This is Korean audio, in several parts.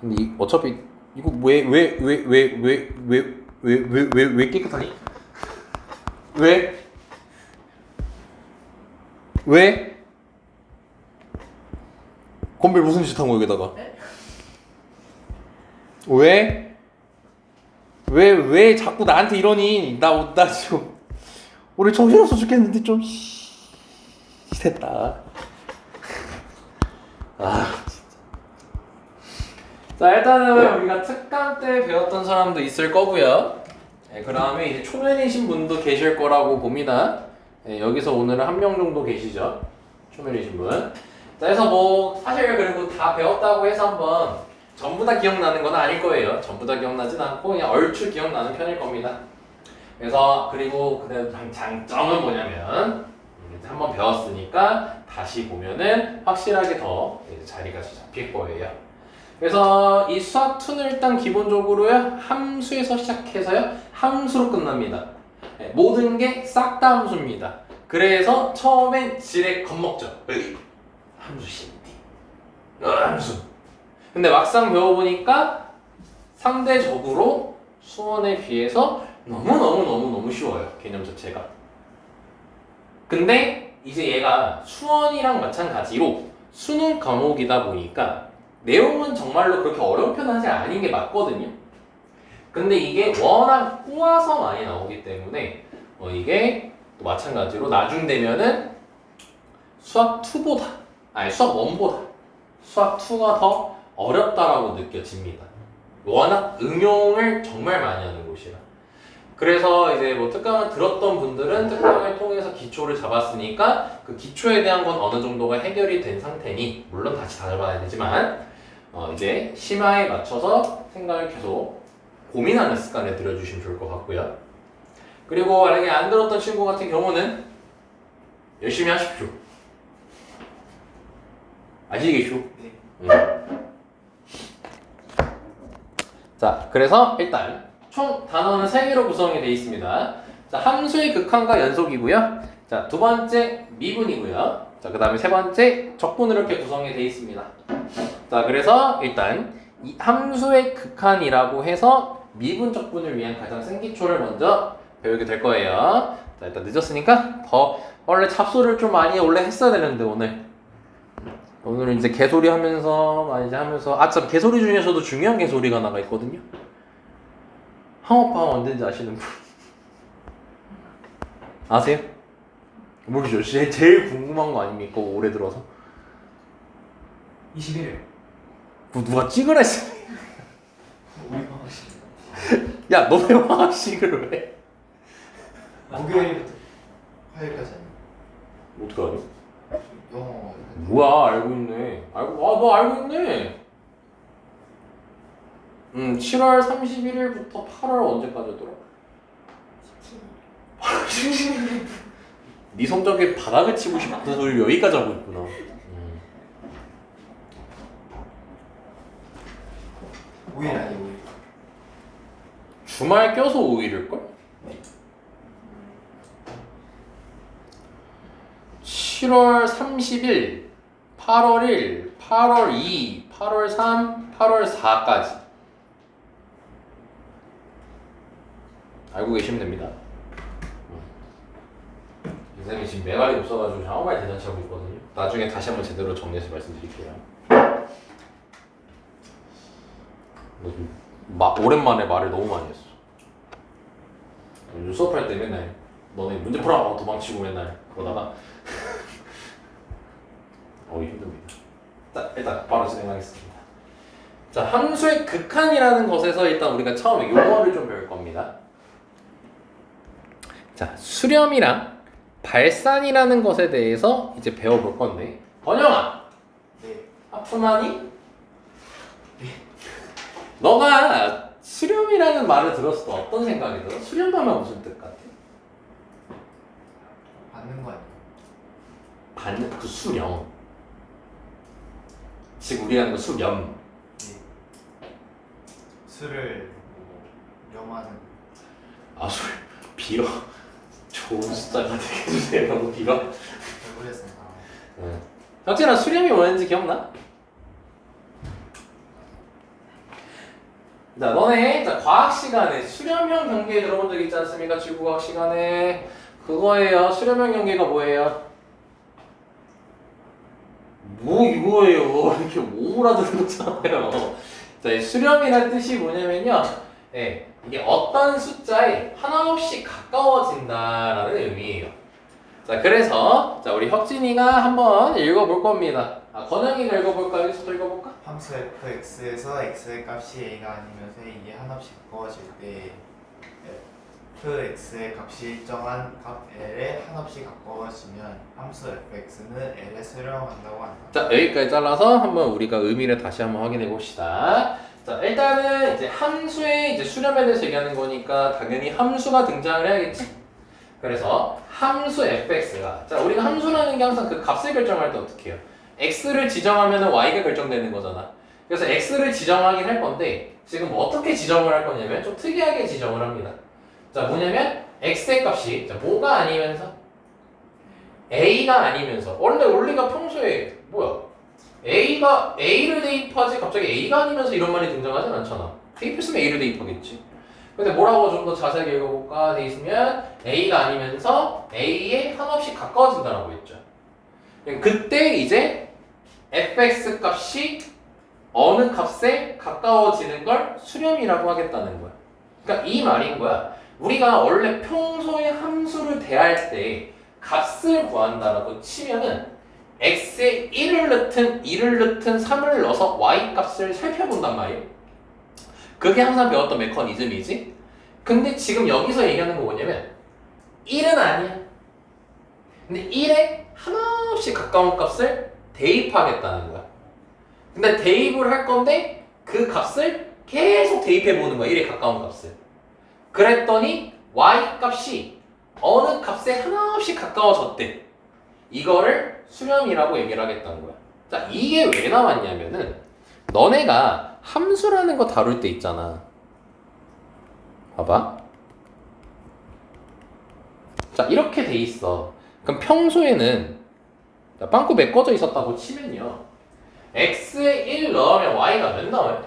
근데 어차피 이거 왜 깨끗하니? 왜? 왜? 건별 무슨 짓 한 거야 여기다가? 왜 자꾸 나한테 이러니? 나 지금 우리 정신없어 죽겠는데 좀 됐다. 아 진짜. 자 일단은 우리가 특강 때 배웠던 사람도 있을 거고요. 네, 그 다음에 이제 초면이신 분도 계실 거라고 봅니다. 네, 여기서 오늘은 한 명 정도 계시죠. 초면이신 분. 자, 그래서 뭐 사실 그리고 다 배웠다고 해서 한번 전부 다 기억나는 건 아닐 거예요. 전부 다 기억나진 않고 그냥 얼추 기억나는 편일 겁니다. 그래서 그리고 그다음 장점은 뭐냐면 이제 한번 배웠으니까 다시 보면은 확실하게 더 이제 자리가 잡힐 거예요. 그래서 이 수학 2는 일단 기본적으로요 함수에서 시작해서요 함수로 끝납니다. 네, 모든 게 싹 다 함수입니다. 그래서 처음엔 지레 겁먹죠. 함수 신디. 함수. 근데 막상 배워보니까 상대적으로 수원에 비해서 너무 쉬워요. 개념 자체가. 근데 이제 얘가 수원이랑 마찬가지로 수능 과목이다 보니까 내용은 정말로 그렇게 어려운 편은 사실 아닌 게 맞거든요. 근데 이게 워낙 꼬아서 많이 나오기 때문에 이게 또 마찬가지로 나중 되면은 수학 2보다 아니 수학 1보다 수학 2가 더 어렵다라고 느껴집니다. 워낙 응용을 정말 많이 하는 곳이라. 그래서 이제 뭐 특강을 들었던 분들은 특강을 통해서 기초를 잡았으니까 그 기초에 대한 건 어느 정도가 해결이 된 상태니 물론 다시 다져봐야 되지만 이제 심화에 맞춰서 생각을 계속 고민하는 습관을 들여주시면 좋을 것 같고요. 그리고 만약에 안 들었던 친구 같은 경우는 열심히 하십시오. 아시겠죠? 네. 자, 그래서 일단 총 단어는 3개로 구성이 되어 있습니다. 자, 함수의 극한과 연속이고요. 자, 두 번째 미분이고요. 자, 그 다음에 세 번째 적분으로 이렇게 구성이 되어 있습니다. 자, 그래서 일단 이 함수의 극한이라고 해서 미분 적분을 위한 가장 센 기초를 먼저 배우게 될 거예요. 자, 일단 늦었으니까 원래 잡소리를 좀 많이 원래 했어야 되는데 오늘은 이제 개소리 하면서 참 개소리 중에서도 중요한 개소리가 나가 있거든요. 항업방 언제인지 아시는 분? 아세요? 모르죠. 제일 궁금한 거 아닙니까? 올해 들어서 21일 누가 찍으라 했어. 우리 방학식 야, 너 왜 방학식을 왜? 목요일부터 화요일까지 아니야? 어떡하니? 영어 뭐야, 알고 있네. 너 알고 있네. 7월 31일부터 8월 언제까지더라? 네 성적에 바닥을 치고 싶은 소리 여기까지 하고 있구나. 오일 아니 오일 주말 껴서 5일일걸? 7월 30일, 8월 1, 8월 2, 8월 3, 8월 4까지 알고 계시면 됩니다. 선생님이 지금 매발이 없어가지고 정말 대잔치 하고 있거든요. 나중에 다시 한번 제대로 정리해서 말씀드릴게요. 오랜만에 말을 너무 많이 했어. 요즘 수업할 때 맨날 너네 문제 풀어 도망치고 맨날 그러다가 힘듭니다. 자, 일단 바로 진행하겠습니다. 자, 함수의 극한이라는 것에서 일단 우리가 처음에 용어를 좀 배울 겁니다. 자, 수렴이랑 발산이라는 것에 대해서 이제 배워볼 건데 번영아! 네 하품하니? 네. 너가 수렴이라는 말을 들었을 때 어떤 생각이 들어? 수렴하면 무슨 뜻 같아? 받는 거 아니야? 받는 그 수렴. 지금 우리가 하는 거 수렴. 네 술을 뭐 염하는 술 빌어. 좋은 숫자가 되게 해주세요. 너무 빌어. 모르겠습니다. 혁진아 수렴이 뭐였는지 기억나? 자, 너네 자, 과학 시간에 수렴형 경계 들어본 적 있지 않습니까? 지구과학 시간에 그거예요. 수렴형 경계가 뭐예요? 뭐 이거예요. 이렇게 오므라드는 거잖아요. 자, 이 수렴이라는 뜻이 뭐냐면요. 예, 이게 어떤 숫자에 하나없이 가까워진다라는 의미예요. 자, 그래서 자, 우리 혁진이가 한번 읽어볼 겁니다. 건영이가 읽어볼까? 여기서도 읽어볼까? 함수 fx에서 x의 값이 a가 아니면서 이게 한없이 가까워질 때 fx의 값이 일정한 값 l에 한없이 가까워지면 함수 fx는 l에 수렴한다고 한다. 자, 여기까지 잘라서 한번 우리가 의미를 다시 한번 확인해 봅시다. 자, 일단은 이제 함수의 이제 수렴에 대해서 얘기하는 거니까 당연히 함수가 등장을 해야겠지? 그래서 함수 fx가 자, 우리가 함수라는 게 항상 그 값을 결정할 때 어떻게 해요? x를 지정하면 y가 결정되는 거잖아. 그래서 x를 지정하긴 할 건데 지금 뭐 어떻게 지정을 할 거냐면 좀 특이하게 지정을 합니다. 자, 뭐냐면 x의 값이 자, 뭐가 아니면서 a가 아니면서 원래 우리가 평소에 뭐야 a가 a를 대입하지 갑자기 a가 아니면서 이런 말이 등장하진 않잖아. 대입했으면 a를 대입하겠지. 근데 뭐라고 좀 더 자세하게 읽어볼까 돼 있으면 a가 아니면서 a에 한없이 가까워진다라고 했죠. 그때 이제 fx 값이 어느 값에 가까워지는 걸 수렴이라고 하겠다는 거야. 그러니까 이 말인 거야. 우리가 원래 평소에 함수를 대할 때 값을 구한다라고 치면은 x에 1을 넣든 2를 넣든 3을 넣어서 y 값을 살펴본단 말이에요. 그게 항상 배웠던 메커니즘이지. 근데 지금 여기서 얘기하는 거 뭐냐면 1은 아니야. 근데 1에 하나없이 가까운 값을 대입하겠다는 거야. 근데 대입을 할 건데 그 값을 계속 대입해 보는 거야. 1에 가까운 값을. 그랬더니 y 값이 어느 값에 하나없이 가까워졌대. 이거를 수렴이라고 얘기를 하겠다는 거야. 자, 이게 왜 나왔냐면은 너네가 함수라는 거 다룰 때 있잖아. 봐봐. 자, 이렇게 돼 있어. 그럼 평소에는 자, 빵꾸 메꿔져 있었다고 치면요. x에 1 넣으면 y가 몇 나와요?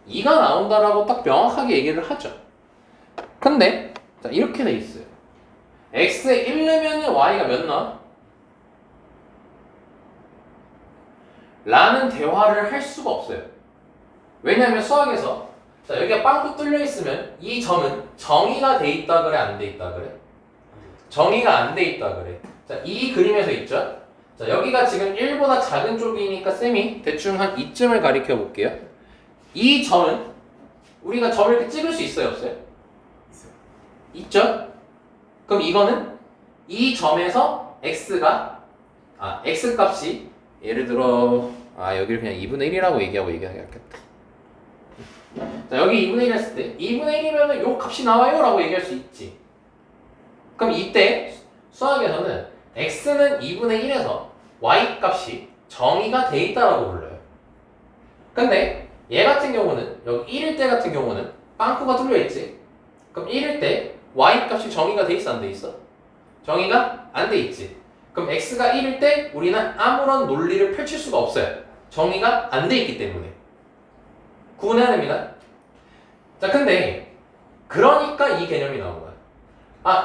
2가 나온다라고 딱 명확하게 얘기를 하죠. 근데 자, 이렇게 돼 있어요. x에 1 넣으면 y가 몇 나와? 라는 대화를 할 수가 없어요. 왜냐하면 수학에서 자, 여기가 빵꾸 뚫려 있으면 이 점은 정의가 돼 있다 그래, 안 돼 있다 그래? 정의가 안 돼 있다 그래. 자, 이 그림에서 있죠? 자, 여기가 지금 1보다 작은 쪽이니까 쌤이 대충 한 이쯤을 가리켜 볼게요. 이 점은 우리가 점을 이렇게 찍을 수 있어요, 없어요? 있죠? 그럼 이거는 이 점에서 x가 x 값이 예를 들어 여기를 그냥 2분의 1이라고 얘기하겠다. 자, 여기 2분의 1 했을 때 2분의 1이면 요 값이 나와요 라고 얘기할 수 있지. 그럼 이때 수학에서는 x는 2분의 1에서 y 값이 정의가 돼 있다라고 불러요. 근데 얘 같은 경우는 여기 1일 때 같은 경우는 빵꾸가 뚫려 있지. 그럼 1일 때 y 값이 정의가 돼 있어, 안 돼 있어? 정의가 안 돼 있지. 그럼 x가 1일 때 우리는 아무런 논리를 펼칠 수가 없어요. 정의가 안 돼 있기 때문에. 구분해야 됩니다. 자, 근데 그러니까 이 개념이 나온 거야.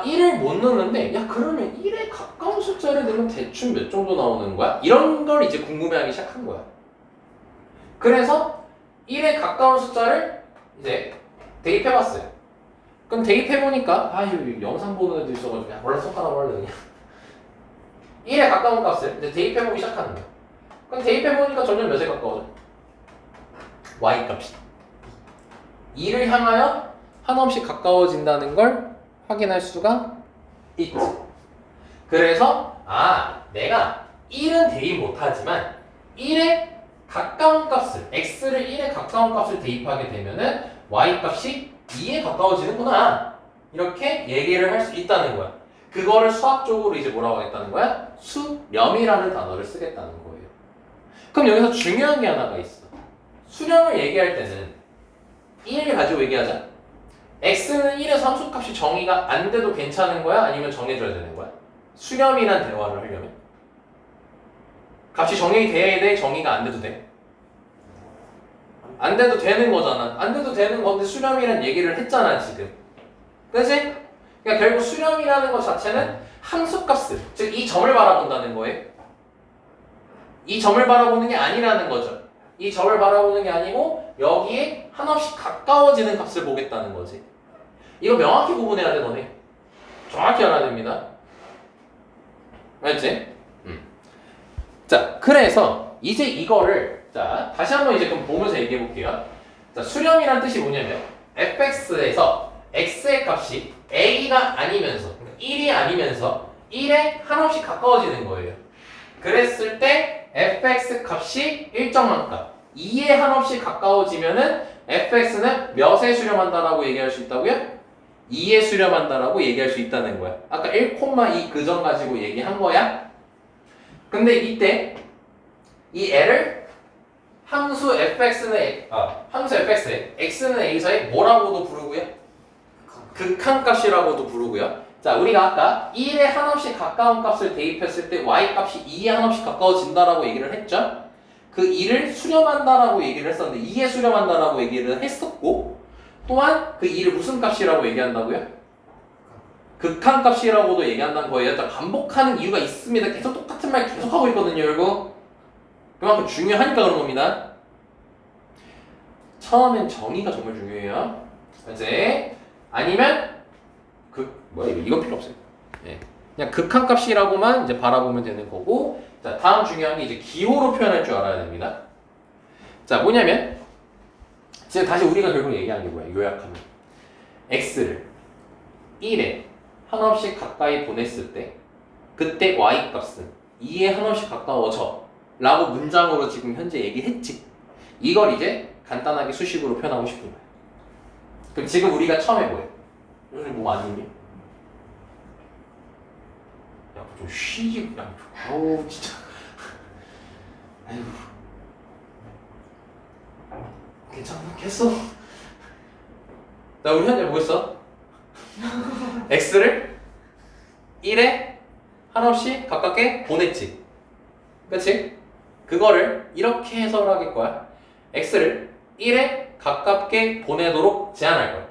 1을 못 넣는데 야, 그러면 1에 가까운 숫자를 넣으면 대충 몇 정도 나오는 거야? 이런 걸 이제 궁금해하기 시작한 거야. 그래서 1에 가까운 숫자를 이제 대입해봤어요. 그럼 대입해보니까 이거 영상 보는 애도 있어가지고 야, 몰라, 손가락 몰라 그냥 1에 가까운 값을 이제 대입해보기 시작하는 거야. 그럼 대입해보니까 점점 몇에 가까워져? y 값이 2를 향하여 한없이 가까워진다는 걸 확인할 수가 있지. 그래서 내가 1은 대입 못하지만 1에 가까운 값을 x를 1에 가까운 값을 대입하게 되면은 y 값이 2에 가까워지는구나, 이렇게 얘기를 할 수 있다는 거야. 그거를 수학적으로 이제 뭐라고 하겠다는 거야? 수렴이라는 단어를 쓰겠다는 거예요. 그럼 여기서 중요한 게 하나가 있어. 수렴을 얘기할 때는 1을 가지고 얘기하자. x는 1에서 함수값이 정의가 안 돼도 괜찮은 거야? 아니면 정해줘야 되는 거야? 수렴이란 대화를 하려면 값이 정의돼야 돼? 정의가 안 돼도 돼? 안 돼도 되는 거잖아. 안 돼도 되는 건데 수렴이란 얘기를 했잖아 지금. 그치? 그러니까 결국 수렴이라는 것 자체는 함수값을, 즉 이 점을 바라본다는 거예요. 이 점을 바라보는 게 아니라는 거죠. 이 점을 바라보는 게 아니고 여기에 한없이 가까워지는 값을 보겠다는 거지. 이거 명확히 구분해야 돼 너네. 정확히 알아야 됩니다. 알지? 자, 그래서 이제 이거를 자 다시 한번 이제 그럼 보면서 얘기해 볼게요. 자, 수렴이란 뜻이 뭐냐면 fx에서 x의 값이 a가 아니면서 1이 아니면서 1에 한없이 가까워지는 거예요. 그랬을 때 fx 값이 일정한 값 2에 한없이 가까워지면은 fx는 몇에 수렴한다라고 얘기할 수 있다고요? 2에 수렴한다라고 얘기할 수 있다는 거야. 아까 1,2 그 점 가지고 얘기한 거야. 근데 이때 이 L을 함수 fx는 함수 fx에 x는 a서의 뭐라고도 부르고요? 극한값이라고도 부르고요. 자, 우리가 아까 1에 한없이 가까운 값을 대입했을 때 y 값이 2에 한없이 가까워진다라고 얘기를 했죠. 그 2를 수렴한다라고 얘기를 했었는데 2에 수렴한다라고 얘기를 했었고 또한 그 2를 무슨 값이라고 얘기한다고요? 극한값이라고도 얘기한다는 거예요. 자, 반복하는 이유가 있습니다. 계속 똑같은 말 계속 하고 있거든요, 여러분. 그만큼 중요하니까 그런 겁니다. 처음엔 정의가 정말 중요해요. 이제 아니면 이거 필요 없어요. 예. 그냥 극한값이라고만 이제 바라보면 되는 거고. 자, 다음 중요한 게 이제 기호로 표현할 줄 알아야 됩니다. 자, 뭐냐면 지금 다시 우리가 결국 얘기한 게 뭐야? 요약하면 x를 1에 한없이 가까이 보냈을 때 그때 y 값은 2에 한없이 가까워져 라고 문장으로 지금 현재 얘기했지. 이걸 이제 간단하게 수식으로 표현하고 싶은 거야. 그럼 지금 우리가 처음에 뭐해? 요즘 뭐 안 힘이? 야, 좀 쉬지. 야, 어우 진짜. 아이고. 괜찮겠어? 자, 우리 현재 뭐 했어? x를 1에 한없이 가깝게 보냈지. 그치? 그거를 이렇게 해석할 거야. x를 1에 가깝게 보내도록 제한할 거야.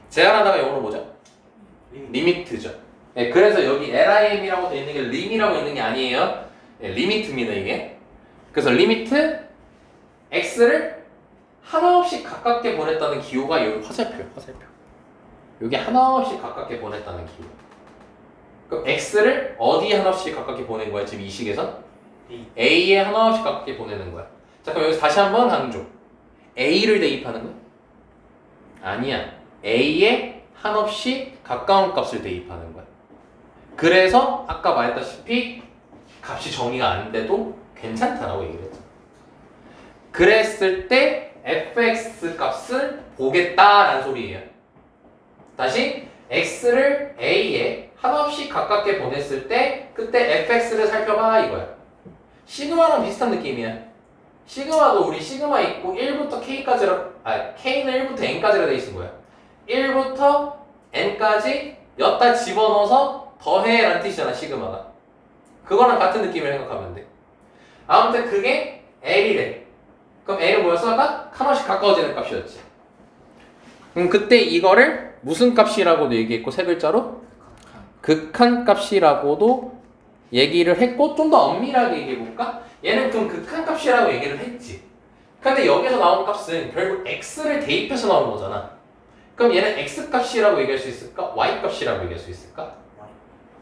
제한하다가 영어로 뭐죠? 리미트죠. 네, 그래서 여기 lim이라고 되어 있는 게 lim이라고 있는 게 아니에요. 네, 리미트입니다 이게. 그래서 리미트 x를 한없이 가깝게 보냈다는 기호가 여기 화살표야, 화살표. 여기 한없이 가깝게 보냈다는 기호. 그럼 x를 어디에 한없이 가깝게 보낸 거야 지금 이 식에서? a에 한없이 가깝게 보내는 거야. 자, 그럼 여기서 다시 한번 강조. a를 대입하는 거야? 아니야. a에 한없이 가까운 값을 대입하는 거야. 그래서 아까 말했다시피 값이 정의가 안 돼도 괜찮다라고 얘기를 했잖아. 그랬을 때 fx 값을 보겠다라는 소리예요. 다시 x를 a에 한없이 가깝게 보냈을 때 그때 fx를 살펴봐 이거야. 시그마랑 비슷한 느낌이야. 시그마도 우리 시그마 있고 1부터 k까지라 k는 1부터 n까지라 돼 있는 거야. 1부터 n까지 엿다 집어넣어서 더해 라는 뜻이잖아 시그마가. 그거랑 같은 느낌을 생각하면 돼. 아무튼 그게 L이래. 그럼 L은 뭐였어? 아까 한없이 가까워지는 값이었지. 그럼 그때 이거를 무슨 값이라고도 얘기했고 세 글자로? 극한값이라고도 얘기를 했고 좀 더 엄밀하게 얘기해볼까? 얘는 그럼 극한값이라고 얘기를 했지. 근데 여기서 나온 값은 결국 x를 대입해서 나온 거잖아. 그럼 얘는 x값이라고 얘기할 수 있을까? y값이라고 얘기할 수 있을까?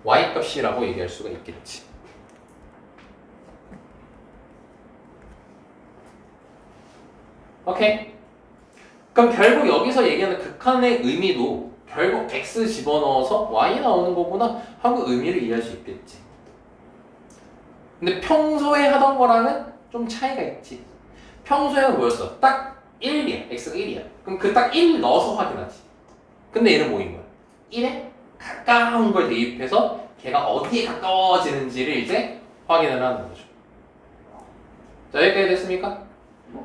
y값이라고 얘기할 수가 있겠지. 오케이? 그럼 결국 여기서 얘기하는 극한의 의미도 결국 x 집어넣어서 y 나오는 거구나 하고 의미를 이해할 수 있겠지. 근데 평소에 하던 거랑은 좀 차이가 있지. 평소에는 뭐였어? 딱 1이야. x가 1이야. 그럼 그 딱 1 넣어서 확인하지. 근데 얘는 뭐인 거야? 1에 가까운 걸 대입해서 걔가 어디에 가까워지는지를 이제 확인을 하는 거죠. 자, 여기까지 됐습니까?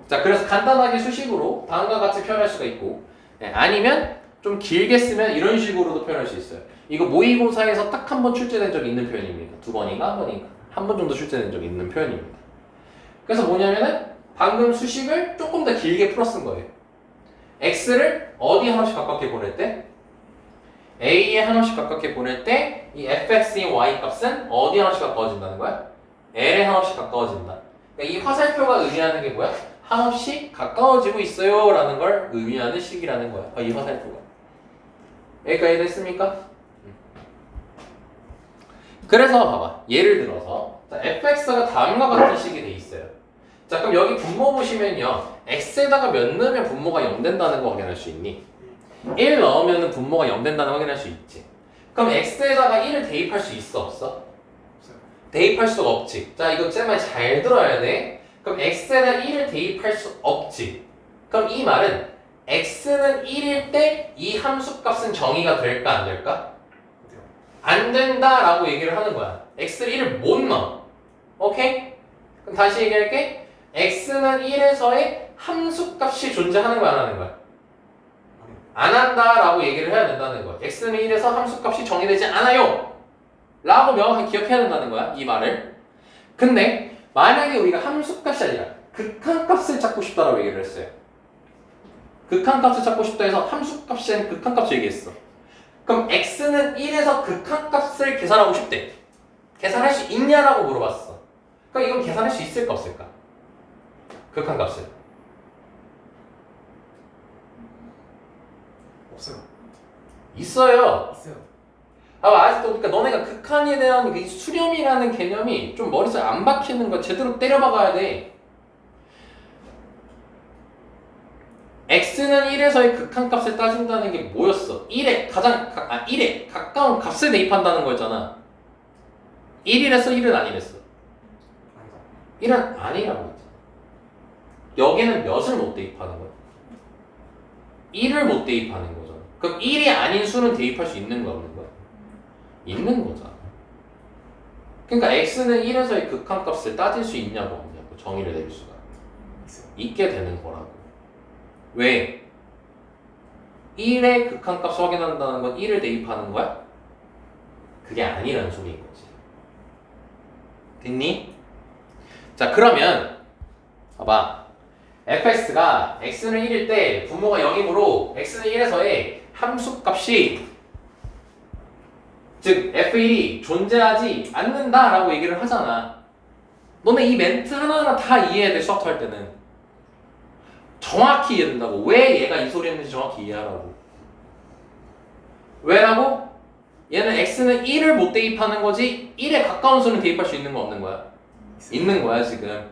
자, 그래서 간단하게 수식으로 다음과 같이 표현할 수가 있고, 아니면 좀 길게 쓰면 이런 식으로도 표현할 수 있어요. 이거 모의고사에서 딱 한 번 출제된 적이 있는 표현입니다. 2번인가? 한 번인가? 한 번 정도 출제된 적이 있는 표현입니다. 그래서 뭐냐면은 방금 수식을 조금 더 길게 풀어 쓴 거예요. x를 어디 하나씩 가깝게 보낼 때? a에 하나씩 가깝게 보낼 때 이 fx의 y 값은 어디 하나씩 가까워진다는 거야? l에 하나씩 가까워진다. 그러니까 이 화살표가 의미하는 게 뭐야? 한없이 가까워지고 있어요 라는 걸 의미하는 식이라는 거야. 이 화살표가. 여기까지 됐습니까? 그래서 봐봐. 예를 들어서 자, fx가 다음과 같은 식이 돼 있어요. 자, 그럼 여기 분모 보시면요. x에다가 몇 넣으면 분모가 0 된다는 거 확인할 수 있니? 1 넣으면 분모가 0 된다는 거 확인할 수 있지. 그럼 x에다가 1을 대입할 수 있어 없어? 대입할 수가 없지. 자, 이거 제 말 잘 들어야 돼. 그럼 x에다 1을 대입할 수 없지. 그럼 이 말은 x는 1일 때 이 함수 값은 정의가 될까 안 될까? 안 된다라고 얘기를 하는 거야. x를 1을 못 넣어. 오케이? 그럼 다시 얘기할게. x는 1에서의 함수 값이 존재하는 거야 안 하는 거야? 안 한다라고 얘기를 해야 된다는 거야. x는 1에서 함수 값이 정의되지 않아요. 라고 명확하게 기억해야 된다는 거야. 이 말을. 근데 만약에 우리가 함수값이 아니라 극한값을 찾고 싶다라고 얘기를 했어요. 극한값을 찾고 싶다 해서 함수값이 아닌 극한값을 얘기했어. 그럼 x는 1에서 극한값을 계산하고 싶대. 계산할 수 있냐라고 물어봤어. 그럼 이건 계산할 수 있을까 없을까? 극한값을. 없어요. 있어요. 있어요. 아직도 그러니까 너네가 극한에 대한 그 수렴이라는 개념이 좀 머릿속에 안 박히는 거 제대로 때려박아야 돼. x는 1에서의 극한값을 따진다는 게 뭐였어? 1에 가까운 값을 대입한다는 거였잖아. 1이랬어? 1은 아니랬어? 1은 아니라고 했잖아. 여기는 몇을 못 대입하는 거야? 1을 못 대입하는 거잖아. 그럼 1이 아닌 수는 대입할 수 있는 거야 없는 거야? 있는 거잖아. 그러니까 x는 1에서의 극한값을 따질 수 있냐고 없냐고 정의를 내릴 수가 있게 되는 거라고. 왜? 1의 극한값을 확인한다는 건 1을 대입하는 거야? 그게 아니라는 소리인 거지. 됐니? 자, 그러면 봐봐. fx가 x는 1일 때 분모가 0이므로 x는 1에서의 함수값이 즉 f1이 존재하지 않는다라고 얘기를 하잖아. 너네 이 멘트 하나하나 다 이해해야 돼. 수학할 때는 정확히 이해된다고. 왜 얘가 이 소리 했는지 정확히 이해하라고. 왜라고? 얘는 x는 1을 못 대입하는 거지 1에 가까운 수는 대입할 수 있는 거 없는 거야? 있는 거야 지금.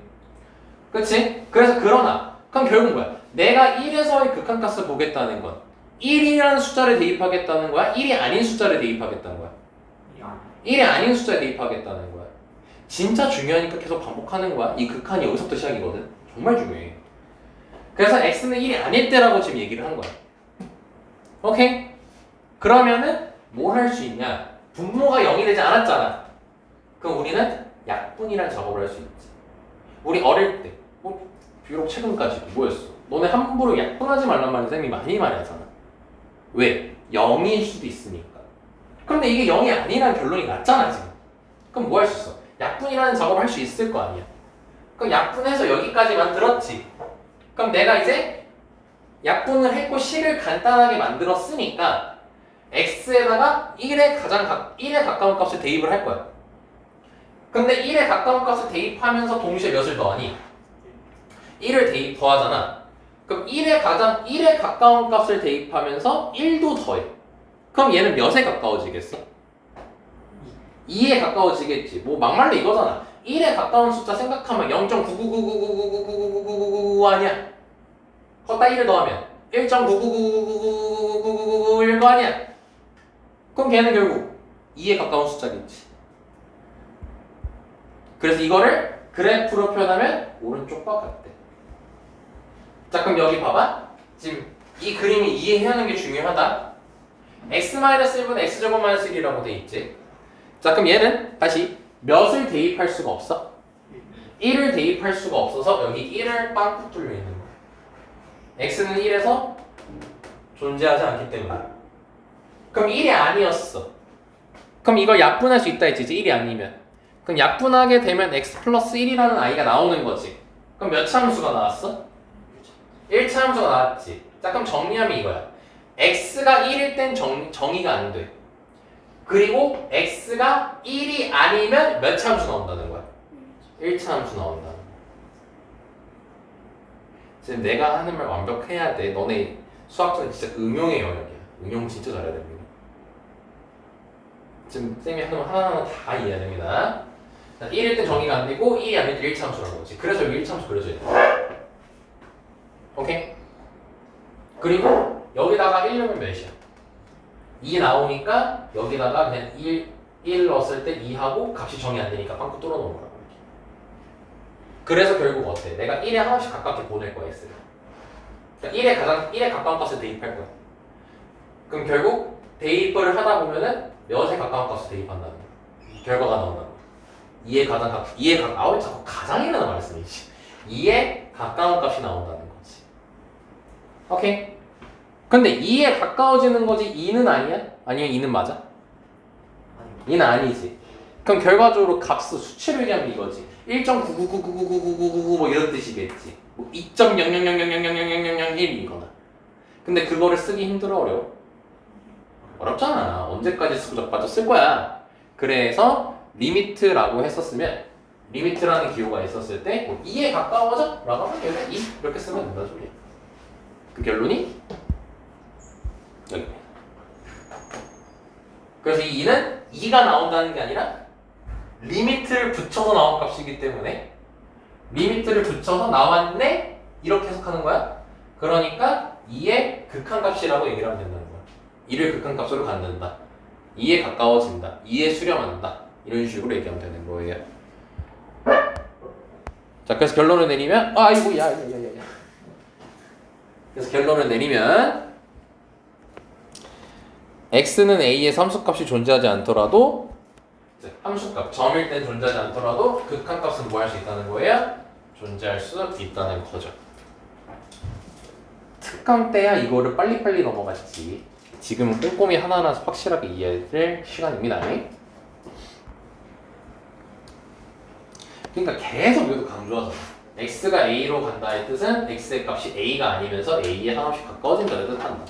그치? 그래서 그러나 그럼 결국 뭐야? 내가 1에서의 극한값을 보겠다는 건 1이라는 숫자를 대입하겠다는 거야? 1이 아닌 숫자를 대입하겠다는 거야? 1이 아닌 숫자를 대입하겠다는 거야. 진짜 중요하니까 계속 반복하는 거야. 이 극한이 여기서부터 시작이거든. 정말 중요해. 그래서 x는 1이 아닐 때라고 지금 얘기를 한 거야. 오케이? 그러면은 뭘 할 수 있냐? 분모가 0이 되지 않았잖아. 그럼 우리는 약분이란 작업을 할 수 있지. 우리 어릴 때, 뭐 비록 최근까지도 뭐였어? 너네 함부로 약분하지 말란 말을 쌤이 많이 말하잖아. 왜? 0일 수도 있으니까. 그런데 이게 0이 아니라는 결론이 났잖아 지금. 그럼 뭐 할 수 있어? 약분이라는 작업을 할 수 있을 거 아니야. 그럼 약분해서 여기까지 만들었지. 그럼 내가 이제 약분을 했고 식을 간단하게 만들었으니까 x에다가 1에 가까운 값을 대입을 할 거야. 근데 1에 가까운 값을 대입하면서 동시에 몇을 더하니? 1을 더하잖아. 그럼 1에 가까운 값을 대입하면서 1도 더해. 그럼 얘는 몇에 가까워지겠어? 2에 가까워지겠지. 뭐 막말로 이거잖아. 1에 가까운 숫자 생각하면 0.9999999999999 아니야? 거기다 1을 더하면 1.999999999 거 아니야? 그럼 걔는 결국 2에 가까운 숫자겠지. 그래서 이거를 그래프로 표현하면 오른쪽과 같대. 자, 그럼 여기 봐봐. 지금 이 그림을 이해해야 하는 게 중요하다. x-1분의 x제곱 마이너스 1이라고 돼 있지. 자, 그럼 얘는 다시 몇을 대입할 수가 없어? 1을 대입할 수가 없어서 여기 1을 빵꾸 뚫려 있는 거야. x는 1에서 존재하지 않기 때문에. 그럼 1이 아니었어. 그럼 이걸 약분할 수 있다 했지, 1이 아니면. 그럼 약분하게 되면 x 플러스 1이라는 아이가 나오는 거지. 그럼 몇 차 함수가 나왔어? 1차 함수가 나왔지. 자, 그럼 정리하면 이거야. x가 1일 땐 정의가 안 돼. 그리고 x가 1이 아니면 몇 차 함수 나온다는 거야? 1차 함수 나온다는 거야. 지금 내가 하는 말 완벽해야 돼. 너네 수학자는 진짜 응용의 영역이야. 응용 진짜 잘해야 됩니다. 지금 쌤이 하는 거 하나하나 다 이해해야 됩니다. 1일 땐 정의가 안 되고 1이 아니면 1차 함수라는 거지. 그래서 여기 1차 함수 그려줘야 돼. 오케이? 그리고 여기다가 1 넣으면 몇이야? 2 나오니까 여기다가 그냥 1 넣었을 때 2하고 값이 정의 안 되니까 빵꾸 뚫어 놓은 거라고. 그래서 결국 어때? 내가 1에 하나씩 가깝게 보낼 거야, x를. 그러니까 1에 가까운 값을 대입할 거야. 그럼 결국 대입을 하다 보면은 몇에 가까운 값을 대입한다는 거야. 결과가 나온다는 거야. 2에 자꾸 가장이라는 말을 쓰지. 2에 가까운 값이 나온다는 거지. 오케이? 근데 2에 가까워지는 거지 2는 아니야? 아니면 2는 맞아? 2는 아니지. 그럼 결과적으로 값을 수치로 얘기하면 이거지. 1.999999999 뭐 이런 뜻이겠지. 뭐 2.00000000001이거나. 근데 그거를 쓰기 힘들어 어려워? 어렵잖아. 언제까지 쓰고 자빠져 쓸 거야. 그래서 리미트라고 했었으면 리미트라는 기호가 있었을 때 뭐 2에 가까워져? 라고 하면 여기다 2 이렇게 쓰면 된다는 소리야. 그 결론이 여기. 그래서 이 2는 2가 나온다는 게 아니라 리미트를 붙여서 나온 값이기 때문에 리미트를 붙여서 나왔네? 이렇게 해석하는 거야. 그러니까 2의 극한값이라고 얘기를 하면 된다는 거야. 2를 극한값으로 갖는다. 2에 가까워진다. 2에 수렴한다. 이런 식으로 얘기하면 되는 거예요. 자, 그래서 결론을 내리면 아이고 야. 그래서 결론을 내리면 x는 a의 함수값이 존재하지 않더라도 함수값, 점일 땐 존재하지 않더라도 극한값은 뭐 할 수 있다는 거예요? 존재할 수 있다는 거죠. 특강 때야 이거를 빨리빨리 넘어갔지. 지금은 꼼꼼히 하나하나 확실하게 이해할 시간입니다. 그러니까 계속 여기도 강조하잖아. x가 a로 간다의 뜻은 x의 값이 a가 아니면서 a에 하나씩 가까워진다는 뜻한다.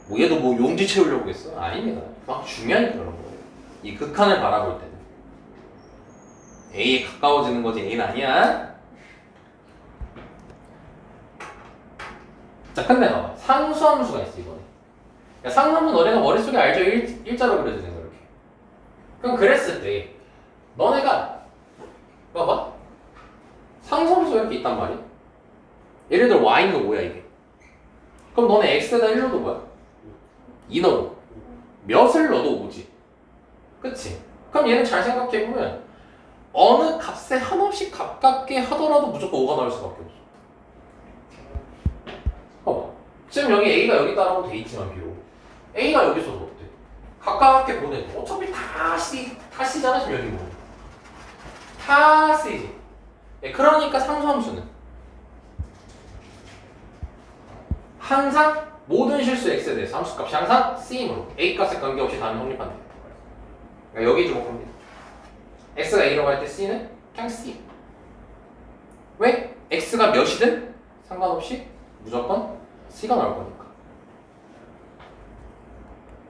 뭐 얘도 뭐 용지 채우려고 했어? 아닙니다. 막 중요하니까 그런 거예요. 이 극한을 바라볼 때는 a에 가까워지는 거지 a는 아니야. 자, 근데 봐봐. 상수함수가 있어 이번에. 그러니까 상수함수 너네가 머릿속에 알죠? 일자로 그려져 있는 거 이렇게. 그럼 그랬을 때 너네가 봐봐. 상수함수가 이렇게 있단 말이야. 예를 들어 y는 5야 이게. 그럼 너네 x에다 1 넣어도 뭐야? 2 넣어도 몇을 넣어도 5지. 그치? 그럼 얘는 잘 생각해보면 어느 값에 한없이 가깝게 하더라도 무조건 5가 나올 수밖에 없어. 봐봐. 지금 여기 a가 여기다라고 돼 있지만 비록 a가 여기서도 어때? 가깝게 보내도 어차피 다 C잖아 지금 여기 보면 다 C지. 그러니까 상수함수는 항상 모든 실수 x에 대해서 함수값이 항상 C이므로 a 값에 관계없이 다음에 성립한다. 그러니까 여기 주목합니다. x가 a라고 할 때 C는 그냥 C. 왜? x가 몇이든 상관없이 무조건 C가 나올 거니까.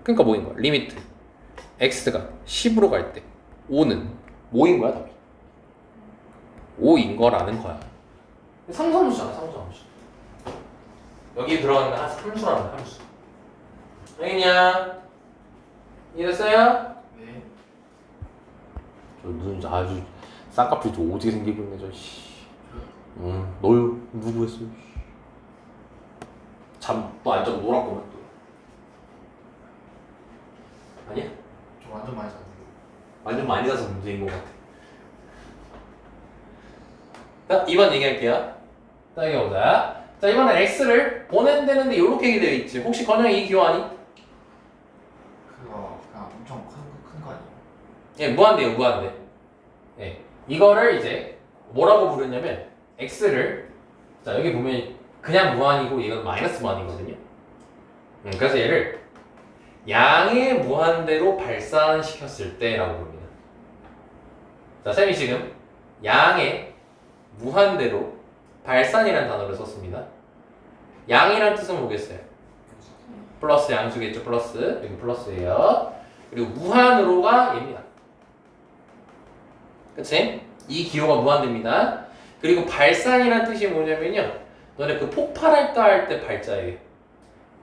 그러니까 뭐인 거야? 리미트 x가 10으로 갈 때 5는 뭐인 거야 답이? 5인 거라는 거야. 상수함수잖아 상수함수. 여기 들어가는 건 함수라는 거야 함수. 알겠냐? 이해됐어요? 네. 저 눈 아주 쌍꺼풀 좀 오지게 생기고 있네 저 씨. 너 누구 했어? 잠또 안 자고 놀았구만 또. 아니야? 저 완전 많이 잤는데. 완전 많이 자서 문제인 것 같아. 자, 2번 얘기할게요. 자, 여기 보자. 자, 이번엔 x를 보낸다는데 이렇게 얘기되어 있지. 혹시 건영이 이 기호 아니? 그거 그냥 엄청 큰 거 아니에요? 예, 무한대요, 무한대. 예, 이거를 이제 뭐라고 부르냐면 x를 자 여기 보면 그냥 무한이고 이건 마이너스 무한이거든요. 그래서 얘를 양의 무한대로 발산시켰을 때라고 부릅니다. 자, 쌤이 지금 양의 무한대로 발산이라는 단어를 썼습니다. 양이란 뜻은 뭐겠어요? 플러스 양수겠죠. 플러스. 여기 플러스예요. 그리고 무한으로가 얘입니다. 그치? 이 기호가 무한대입니다. 그리고 발산이란 뜻이 뭐냐면요. 너네 그 폭발할까 할 때 발자예요.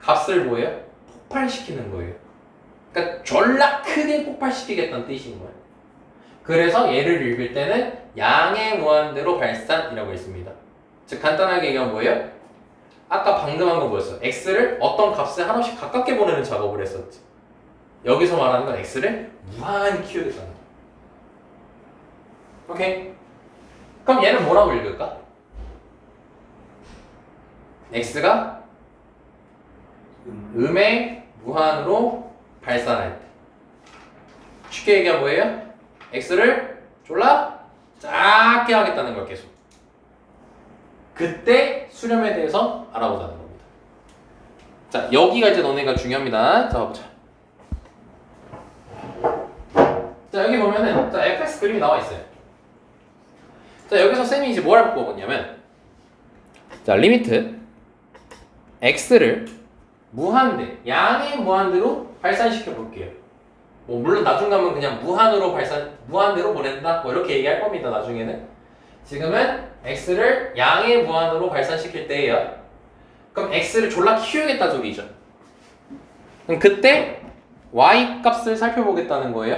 값을 뭐예요? 폭발시키는 거예요. 그러니까 졸라 크게 폭발시키겠다는 뜻인 거예요. 그래서 얘를 읽을 때는 양의 무한대로 발산이라고 했습니다. 즉 간단하게 얘기하면 뭐예요? 아까 방금 한 거 뭐였어? x를 어떤 값에 하나씩 가깝게 보내는 작업을 했었지. 여기서 말하는 건 x를 무한히 키우겠다는 거야. 오케이? 그럼 얘는 뭐라고 읽을까? x가 음의 무한으로 발산할 때. 쉽게 얘기하면 뭐예요? x를 졸라 작게 하겠다는 걸 계속. 그때 수렴에 대해서 알아보자는 겁니다. 자, 여기가 이제 너네가 중요합니다. 자, 보자. 자, 여기 보면은 자, fx 그림이 나와 있어요. 자, 여기서 쌤이 이제 뭘 할 거냐면 자, 리미트 x를 무한대, 양의 무한대로 발산시켜 볼게요. 뭐 물론 나중 가면 그냥 무한대로 보낸다 뭐 이렇게 얘기할 겁니다. 나중에는. 지금은 x를 양의 무한으로 발산시킬 때예요. 그럼 x를 졸라 키우겠다 소리죠. 그럼 그때 y 값을 살펴보겠다는 거예요.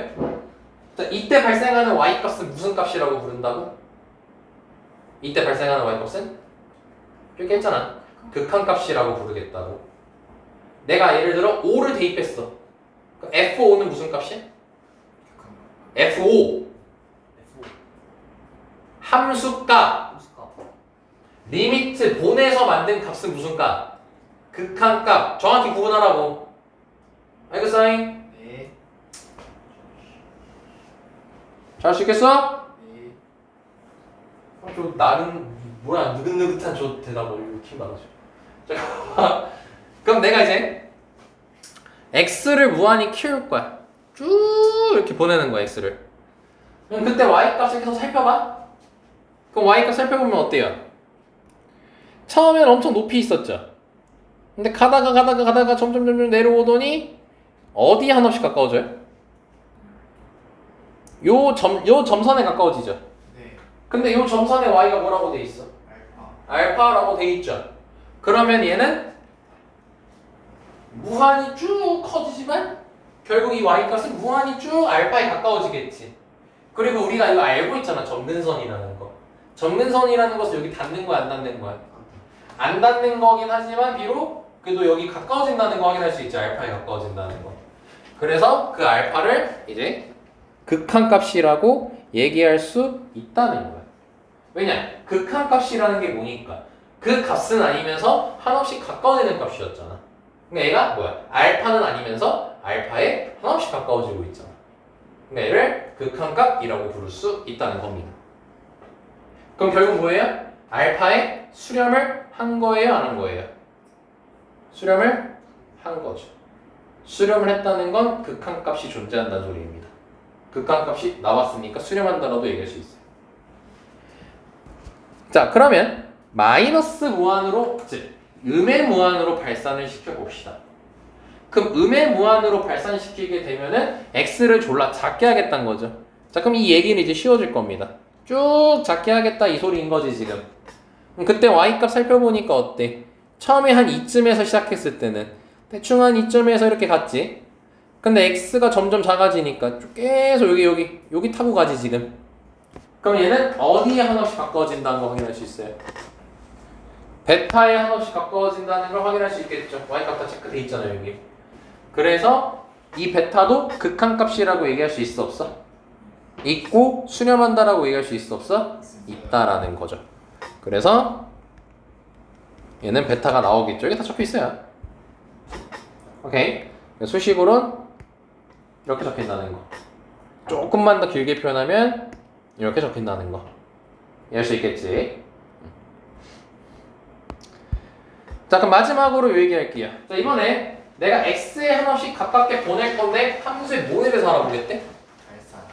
자, 이때 발생하는 y 값은 무슨 값이라고 부른다고? 이때 발생하는 y 값은? 이렇게 했잖아. 극한값이라고 부르겠다고. 내가 예를 들어 5를 대입했어. 그럼 F5는 무슨 값이야? F5 함수값. 리미트 본에서 만든 값은 무슨 값? 극한값. 정확히 구분하라고. 알겠어잉? 네. 잘 수 있겠어? 네. 저 나름 뭐야 느긋느긋한 저 대답을 이렇게 말하죠. 자, 그럼 내가 이제 x를 무한히 키울 거야. 쭉 이렇게 보내는 거야 x를. 그럼 그때 y 값을 계속 살펴봐. 그럼 y 값 살펴보면 어때요? 처음엔 엄청 높이 있었죠. 근데 가다가 점점 내려오더니 어디에 한없이 가까워져요? 요 점선에 가까워지죠. 네. 근데 요 점선에 y가 뭐라고 돼 있어? 알파라고 돼 있죠. 그러면 얘는 무한히 쭉 커지지만 결국 이 y 값은 무한히 쭉 알파에 가까워지겠지. 그리고 우리가 이거 알고 있잖아. 점근선이라는 거. 점근선이라는 것은 여기 닿는 거야, 안 닿는 거야? 안 닿는 거긴 하지만 비록 그래도 여기 가까워진다는 거 확인할 수 있죠. 알파에 가까워진다는 거. 그래서 그 알파를 이제 극한값이라고 얘기할 수 있다는 거야. 왜냐? 극한값이라는 게 뭐니까? 그 값은 아니면서 한없이 가까워지는 값이었잖아. 그러니까 얘가 뭐야? 알파는 아니면서 알파에 한없이 가까워지고 있잖아. 그러니까 얘를 극한값이라고 부를 수 있다는 겁니다. 그럼 결국 뭐예요? 알파에 수렴을 한 거예요? 안 한 거예요? 수렴을 한 거죠. 수렴을 했다는 건 극한값이 존재한다는 소리입니다. 극한값이 나왔으니까 수렴한다라도 얘기할 수 있어요. 자, 그러면 마이너스 무한으로, 즉 음의 무한으로 발산을 시켜봅시다. 그럼 음의 무한으로 발산시키게 되면은 x를 졸라 작게 하겠다는 거죠. 자, 그럼 이 얘기는 이제 쉬워질 겁니다. 쭉 작게 하겠다 이 소리인 거지 지금. 그럼 그때 y값 살펴보니까 어때? 처음에 한 이쯤에서 시작했을 때는 대충 한 이쯤에서 이렇게 갔지. 근데 x가 점점 작아지니까 쭉 계속 여기 타고 가지 지금. 그럼 얘는 어디에 한없이 가까워진다는 걸 확인할 수 있어요? 베타에 한없이 가까워진다는 걸 확인할 수 있겠죠. y값 다 체크돼 있잖아요 여기. 그래서 이 베타도 극한값이라고 얘기할 수 있어 없어? 있고 수렴한다라고 얘기할 수 있어 없어? 있다라는 거죠. 그래서 얘는 베타가 나오겠죠. 여기 다 적혀 있어요. 오케이. 수식으로는 이렇게 적힌다는 거. 조금만 더 길게 표현하면 이렇게 적힌다는 거. 이해할 수 있겠지? 자, 그럼 마지막으로 요 얘기할게요. 자, 이번에 내가 x에 한없이 가깝게 보낼 건데 함수의 뭐에 대해서 알아보겠대?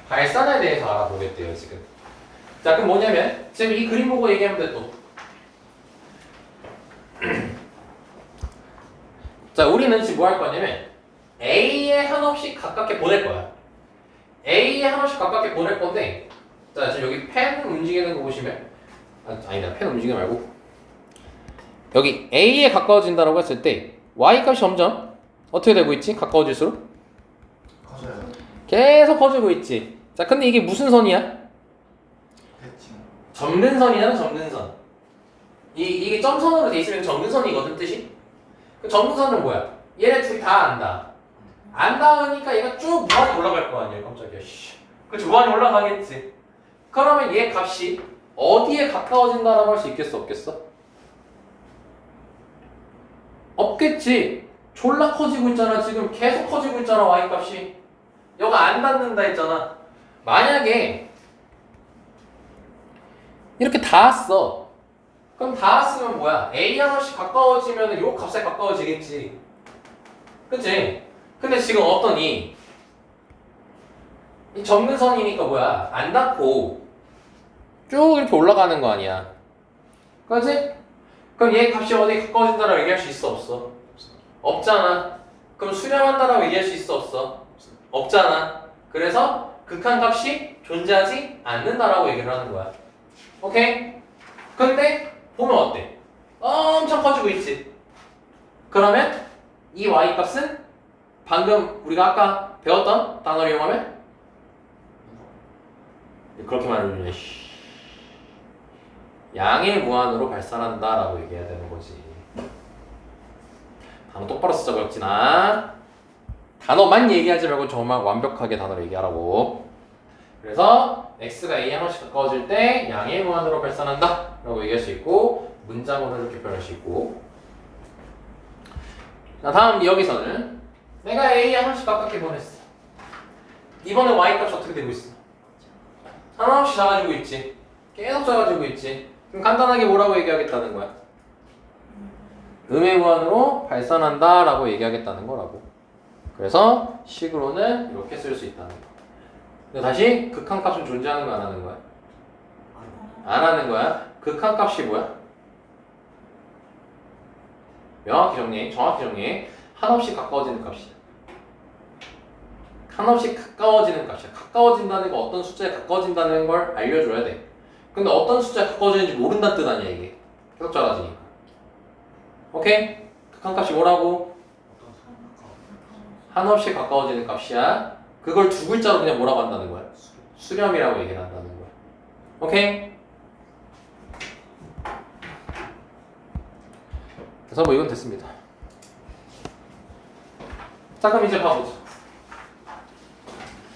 발산에 대해서 알아보겠대요 지금. 자 그럼 뭐냐면 지금 이 그림 보고 얘기하면 돼 또. 자 우리는 지금 뭐 할 거냐면 A에 한없씩 가깝게 보낼 거야. A에 한없씩 가깝게 보낼 건데 자 지금 여기 펜 움직이는 거 보시면 아니다 펜 움직이지 말고 여기 A에 가까워진다라고 했을 때 Y값이 점점 어떻게 되고 있지? 가까워질수록? 커져요. 계속 커지고 있지. 자 근데 이게 무슨 선이야? 대칭. 점근선이야 점근선. 이게 점선으로 돼 있으면 점근선이거든 뜻이. 그 점근선은 뭐야? 얘네 둘이 다 안다. 안다하니까 얘가 쭉 무한히 올라갈 거 아니야 깜짝이야. 그치 무한히 올라가겠지. 그러면 얘 값이 어디에 가까워진다라고 할 수 있겠어 없겠어? 없겠지. 졸라 커지고 있잖아 지금 계속 커지고 있잖아 y 값이. 얘가 안 닿는다 했잖아. 만약에 이렇게 닿았어. 그럼 닿았으면 뭐야? A 하나씩 가까워지면 요 값에 가까워지겠지. 그치? 근데 지금 어떠니? 이 점근선이니까 뭐야? 안 닿고 쭉 이렇게 올라가는 거 아니야. 그치? 그럼 얘 값이 어디 가까워진다라고 얘기할 수 있어 없어? 없잖아. 그럼 수렴한다라고 얘기할 수 있어 없어? 없잖아. 그래서 극한값이 존재하지 않는다라고 얘기를 하는 거야. 오케이? 근데 보면 어때? 엄청 커지고 있지. 그러면 이 y값은 방금 우리가 아까 배웠던 단어를 이용하면 그렇게 말하면 양의 무한으로 발산한다라고 얘기해야 되는 거지. 단어 똑바로 쓰자 그렇지나 단어만 얘기하지 말고 정말 완벽하게 단어를 얘기하라고. 그래서 x가 a에 한번씩 가까워질 때 양의 무한으로 발산한다 라고 얘기할 수 있고 문장으로 이렇게 표현할 수 있고. 자 다음 여기서는 내가 a에 한번씩 가깝게 보냈어. 이번에 y값이 어떻게 되고 있어? 하나씩 작아지고 있지. 계속 작아지고 있지. 그럼 간단하게 뭐라고 얘기하겠다는 거야? 음의 무한으로 발산한다 라고 얘기하겠다는 거라고. 그래서 식으로는 이렇게 쓸 수 있다는 거. 근데 다시 극한값은 존재하는 거야 안 하는 거야? 안 하는 거야. 극한값이 뭐야? 명확히 정리해. 정확히 정리해. 한없이 가까워지는 값이야. 한없이 가까워지는 값이야. 가까워진다는 거 어떤 숫자에 가까워진다는 걸 알려줘야 돼. 근데 어떤 숫자에 가까워지는지 모른다는 뜻 아니야 이게. 계속 작아지니까. 오케이? 극한값이 뭐라고? 한없이 가까워지는 값이야. 그걸 두 글자로 그냥 뭐라고 한다는 거야? 수렴이라고 얘기를 한다는 거야. 오케이? 그래서 뭐 이건 됐습니다. 자 그럼 이제 봐보자.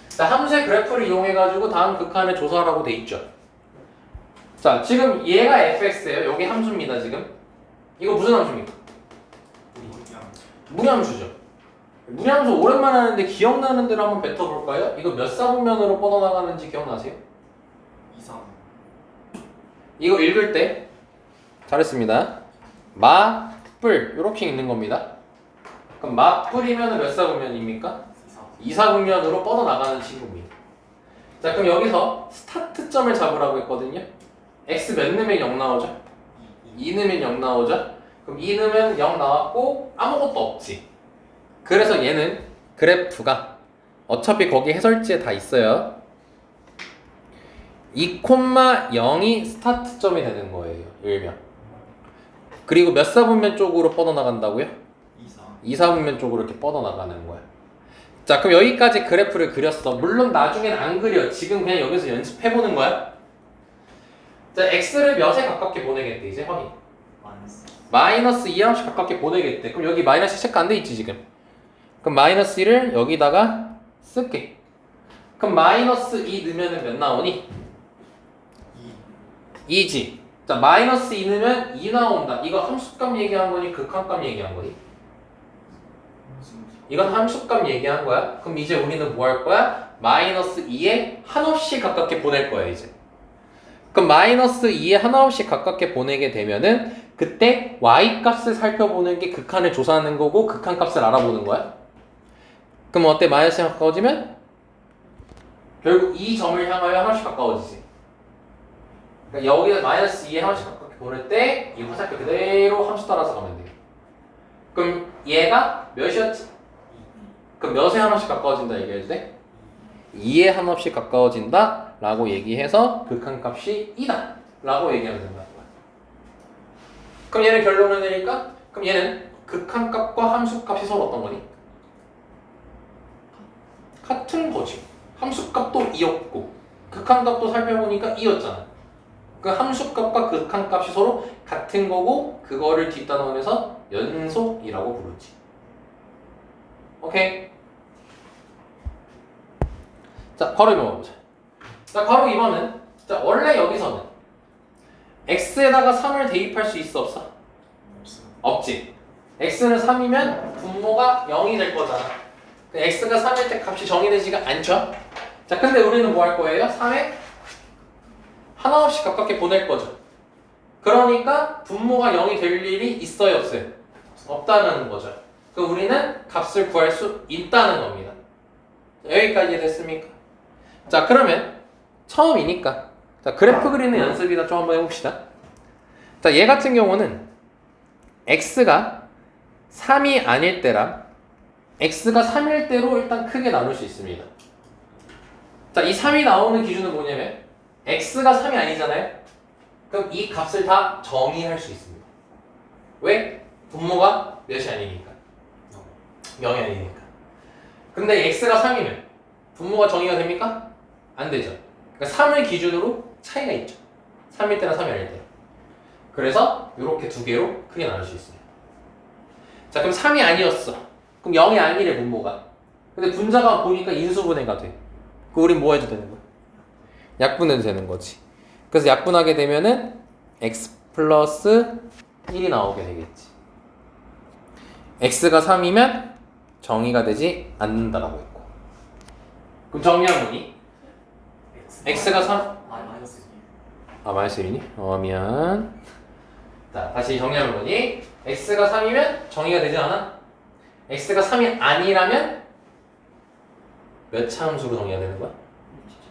자 함수의 그래프를 이용해가지고 다음 극한을 조사하라고 돼 있죠. 자 지금 얘가 fx예요. 여기 함수입니다 지금. 이거 무슨 함수입니까? 무리함수죠. 무리함수 오랜만에 하는데 기억나는 대로 한번 뱉어볼까요? 이거 몇 사분면으로 뻗어나가는지 기억나세요? 2, 3. 이거 읽을 때 잘했습니다. 마, 뿔 이렇게 읽는 겁니다. 그럼 마, 뿔이면 몇 사분면입니까? 2, 4분면으로 뻗어나가는 친구입니다. 자 그럼 여기서 스타트점을 잡으라고 했거든요. x 몇 넣으면 0 나오죠? 2 넣으면 0 나오죠? 그럼 2 넣으면 0 나왔고 아무것도 없지. 그래서 얘는 그래프가 어차피 거기 해설지에 다 있어요. 2,0이 스타트점이 되는 거예요. 일명. 그리고 몇 사분면 쪽으로 뻗어나간다고요? 2, 4분면 쪽으로 이렇게 뻗어나가는 거야. 자 그럼 여기까지 그래프를 그렸어. 물론 나중엔 안 그려. 지금 그냥 여기서 연습해보는 거야. 자 x를 몇에 가깝게 보내겠대 이제 확인. 마이너스 2함씩 가깝게 보내겠대. 그럼 여기 마이너스 체크 안 돼 있지 지금. 그럼 마이너스 1을 여기다가 쓸게. 그럼 마이너스 2 넣으면 몇 나오니? 2지. 자 마이너스 2 넣으면 2 나온다. 이거 함수값 얘기한 거니 극한값 얘기한 거니? 이건 함수값 얘기한 거야. 그럼 이제 우리는 뭐 할 거야? 마이너스 2에 한없이 가깝게 보낼 거야 이제. 그럼 마이너스 2에 한없이 가깝게 보내게 되면은 그때 y값을 살펴보는 게 극한을 조사하는 거고 극한값을 알아보는 거야. 그럼 어때? 마이너스에 가까워지면 결국 이 점을 향하여 하나씩 가까워지지. 그러니까 여기에 마이너스 2에 한 번씩 가깝게 보낼 때 이 화살표 그대로 함수 따라서 가면 돼요. 그럼 얘가 몇이었지? 그럼 몇에 한 홉씩 가까워진다 얘기할 때 2에 한 홉씩 가까워진다 라고 얘기해서 극한값이 2다 라고 얘기하면 된다는 거야. 그럼 얘는 결론을 내니까 그럼 얘는 극한값과 함수값이 서로 어떤 거니? 같은 거지. 함수값도 2였고 극한값도 살펴보니까 2였잖아. 그 함수값과 극한값이 서로 같은 거고 그거를 뒷단원에서 연속이라고 부르지. 오케이? 자, 바로 이거 보자. 자, 바로 2번은 자, 원래 여기서는 x에다가 3을 대입할 수 있어 없어? 없지. x는 3이면 분모가 0이 될 거잖아. x가 3일 때 값이 정의되지가 않죠? 자, 근데 우리는 뭐 할 거예요? 3에 하나 없이 가깝게 보낼 거죠. 그러니까 분모가 0이 될 일이 있어요, 없어요? 없다는 거죠. 그럼 우리는 값을 구할 수 있다는 겁니다. 여기까지 됐습니까? 자, 그러면 처음이니까 자, 그래프 그리는 연습이나 좀 한번 해봅시다. 자, 얘 같은 경우는 x가 3이 아닐 때랑 x가 3일 때로 일단 크게 나눌 수 있습니다. 자, 이 3이 나오는 기준은 뭐냐면 x가 3이 아니잖아요? 그럼 이 값을 다 정의할 수 있습니다. 왜? 분모가 몇이 아니니까 0이 아니니까. 근데 x가 3이면 분모가 정의가 됩니까? 안 되죠. 그러니까 3을 기준으로 차이가 있죠. 3일 때나 3이 아닐 때. 그래서 이렇게 두 개로 크게 나눌 수 있습니다. 자, 그럼 3이 아니었어. 그럼 0이 아니래 분모가. 근데 분자가 보니까 인수분해가 돼. 그럼 우린 뭐 해도 되는 거야? 약분해도 되는 거지. 그래서 약분하게 되면은 x 플러스 1이 나오게 되겠지. x가 3이면 정의가 되지 않는다라고 했고. 그럼 정리하면 뭐니? x가 3? 마이너스 2. 아, 마이너스 1이니? 미안. 자, 다시 정리하면 뭐니? x가 3이면 정의가 되지 않아? x가 3이 아니라면 몇 차 함수로 정의가 되는 거야?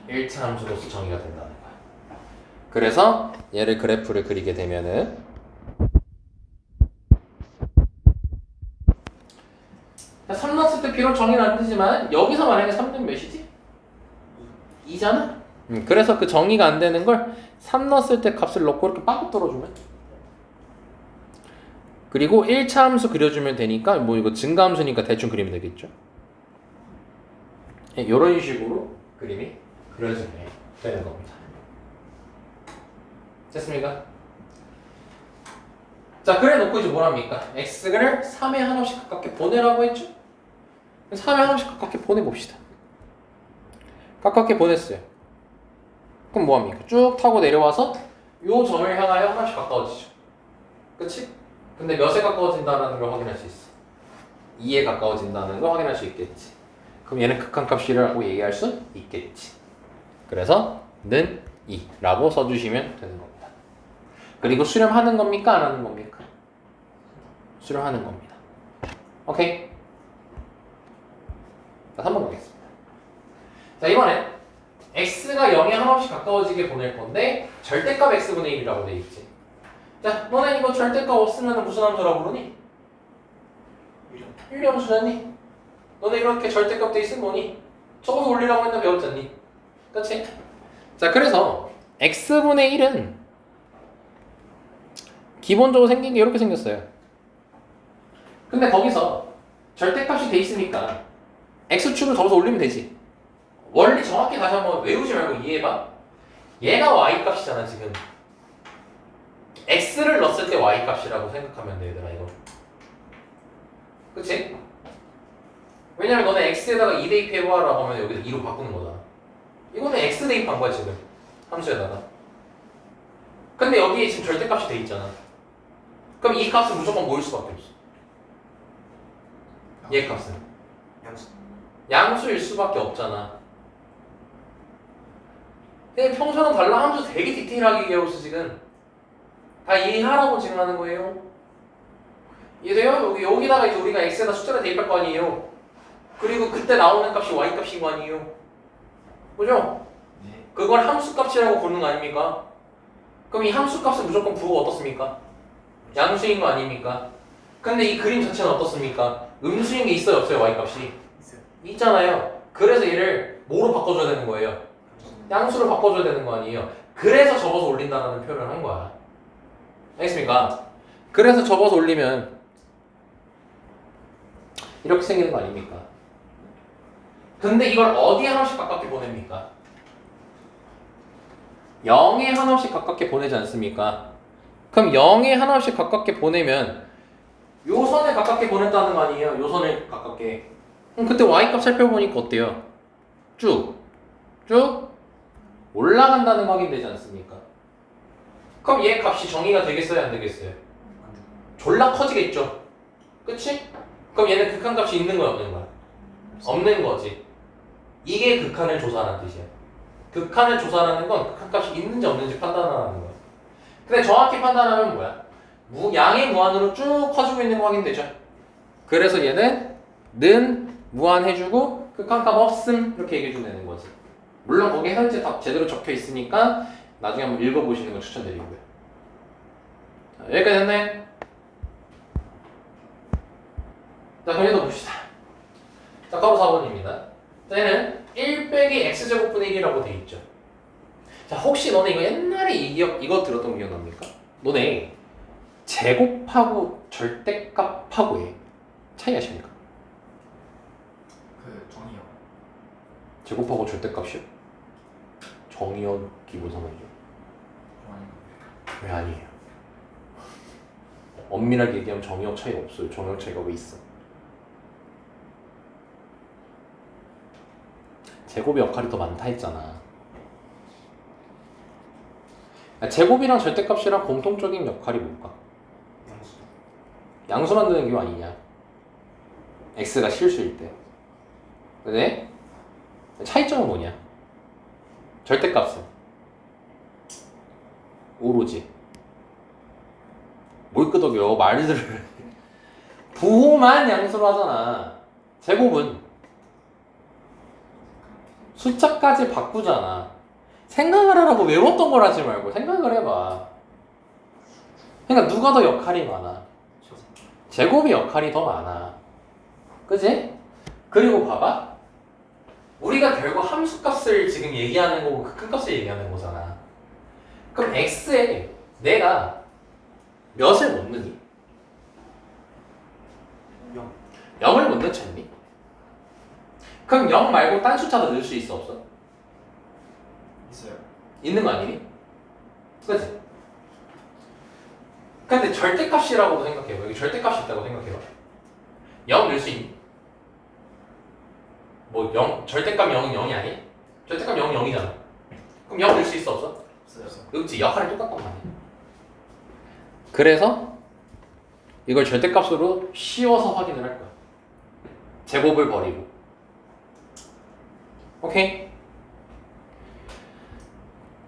1차 함수로서 정의가 된다는 거야. 그래서 얘를 그래프를 그리게 되면은 3 넣었을 때 비록 정의는 안 되지만 여기서 만약에 3는 몇이지? 2잖아? 그래서 그 정의가 안 되는 걸 3 넣었을 때 값을 넣고 이렇게 빠꾸 떨어주면 그리고 1차 함수 그려주면 되니까 뭐 이거 증가함수니까 대충 그리면 되겠죠? 이런 식으로 그림이 그려지면 되는 겁니다. 됐습니까? 자, 그래 놓고 이제 뭐랍니까? x를 3에 하나씩 가깝게 보내라고 했죠? 3에 하나씩 가깝게 보내봅시다. 가깝게 보냈어요. 그럼 뭐합니까? 쭉 타고 내려와서 요 점을 향하여 하나씩 가까워지죠. 그치? 근데 몇에 가까워진다는 걸 확인할 수 있어. 2에 가까워진다는 걸 확인할 수 있겠지. 그럼 얘는 극한값이라고 얘기할 수 있겠지. 그래서 는 2라고 써주시면 되는 겁니다. 그리고 수렴하는 겁니까? 안 하는 겁니까? 수렴하는 겁니다. 오케이? 자, 3번 가겠습니다. 자, 이번엔 x가 0에 한없이 가까워지게 보낼 건데 절대값 x분의 1이라고 돼 있지. 자, 너네 이거 절대값 없으면 무슨 함수라고 부르니? 유리함수잖니? 너네 이렇게 절대값 돼 있으면 뭐니? 적어서 올리라고 했나 배웠잖니? 그치? 자, 그래서 x분의 1은 기본적으로 생긴 게 이렇게 생겼어요. 근데 거기서 절대값이 돼 있으니까 x축을 적어서 올리면 되지. 원리 정확히 다시 한번 외우지 말고 이해해봐. 얘가 y값이잖아 지금. x를 넣었을 때 y값이라고 생각하면 돼 얘들아 이거. 그치? 왜냐면 너네 x에다가 2 대입해봐라고 하면 여기서 2로 바꾸는 거잖아. 이거는 x 대입한 거야 지금 함수에다가. 근데 여기에 지금 절대값이 돼 있잖아. 그럼 이 값은 무조건 모일 수밖에 없어. 얘 값은 양수일 수밖에 없잖아. 근데 평소랑 달라 함수 되게 디테일하게 얘기하고 있어 지금. 다 이해하라고 지금 하는 거예요. 이해돼요? 여기다가 이제 우리가 x에다 숫자를 대입할 거 아니에요. 그리고 그때 나오는 값이 y 값인 거 아니에요. 그죠? 네. 그걸 함수 값이라고 부르는 거 아닙니까? 그럼 이 함수값은 무조건 부호가 어떻습니까? 양수인 거 아닙니까? 근데 이 그림 자체는 어떻습니까? 음수인 게 있어요 없어요 y값이? 있어요. 있잖아요. 그래서 얘를 뭐로 바꿔줘야 되는 거예요? 양수로 바꿔줘야 되는 거 아니에요? 그래서 접어서 올린다는 표현을 한 거야. 알겠습니까? 그래서 접어서 올리면 이렇게 생기는 거 아닙니까? 근데 이걸 어디에 하나씩 가깝게 보냅니까? 0에 하나씩 가깝게 보내지 않습니까? 그럼 0에 하나씩 가깝게 보내면 요 선에 가깝게 보냈다는 거 아니에요? 요 선에 가깝게. 그럼 그때 y값 살펴보니까 어때요? 쭉 올라간다는 거 확인되지 않습니까? 그럼 얘 값이 정의가 되겠어요? 안 되겠어요? 졸라 커지겠죠? 그치? 그럼 얘는 극한값이 있는 거야 없는 거야? 없는 거지. 이게 극한을 조사하는 뜻이야. 극한을 조사하는 건 극한값이 있는지 없는지 판단하는 거야. 근데 정확히 판단하면 뭐야? 양이 무한으로 쭉 커지고 있는 거 확인되죠? 그래서 얘는 는 무한해주고 극한값 없음 이렇게 얘기해주면 되는 거지. 물론 거기에 현재 답 제대로 적혀 있으니까 나중에 한번 읽어보시는 거 추천드리고요. 자, 여기까지 됐네. 자, 그럼 얘도 봅시다. 자, 가로 4번입니다. 자, 얘는 1 빼기 x제곱분의 1이라고 돼 있죠. 자, 혹시 너네 이거 옛날에 이거 들었던 거 기억납니까? 너네 제곱하고 절대값하고의 차이 아십니까? 그 정의요. 제곱하고 절대값이요? 정의역 기본상관이죠. 아닌가? 왜 아니에요? 엄밀하게 얘기하면 정의역 차이가 없어요. 정의역 차이가 왜 있어? 제곱의 역할이 더 많다 했잖아. 제곱이랑 절대값이랑 공통적인 역할이 뭘까? 양수. 양수 만드는 게 아니냐? x가 실수일 때. 그지? 차이점은 뭐냐? 절대값은 오로지 뭘 끄덕여 말들을 부호만 양수로 하잖아. 제곱은 숫자까지 바꾸잖아. 생각을 하라고 외웠던 걸 하지 말고 생각을 해봐. 그러니까 누가 더 역할이 많아? 제곱이 역할이 더 많아. 그지? 그리고 봐봐. 우리가 결국 함수값을 지금 얘기하는 거고 극한값을 얘기하는 거잖아. 그럼 x에 내가 몇을 못 넣니? 0. 0을 못 넣지 않니? 그럼 0 말고 딴 숫자도 넣을 수 있어 없어? 있어요. 있는 거 아니니? 그치? 근데 절대값이라고도 생각해봐. 여기 절대값이 있다고 생각해봐. 0 넣을 수 있니? 뭐 0, 절대값 0은 0이 아니? 절대값 0은 0이잖아. 그럼 0 넣을 수 있어 없어? 없어요. 그렇지. 역할이 똑같단 말이야. 그래서 이걸 절대값으로 씌워서 확인을 할 거야. 제곱을 버리고. 오케이?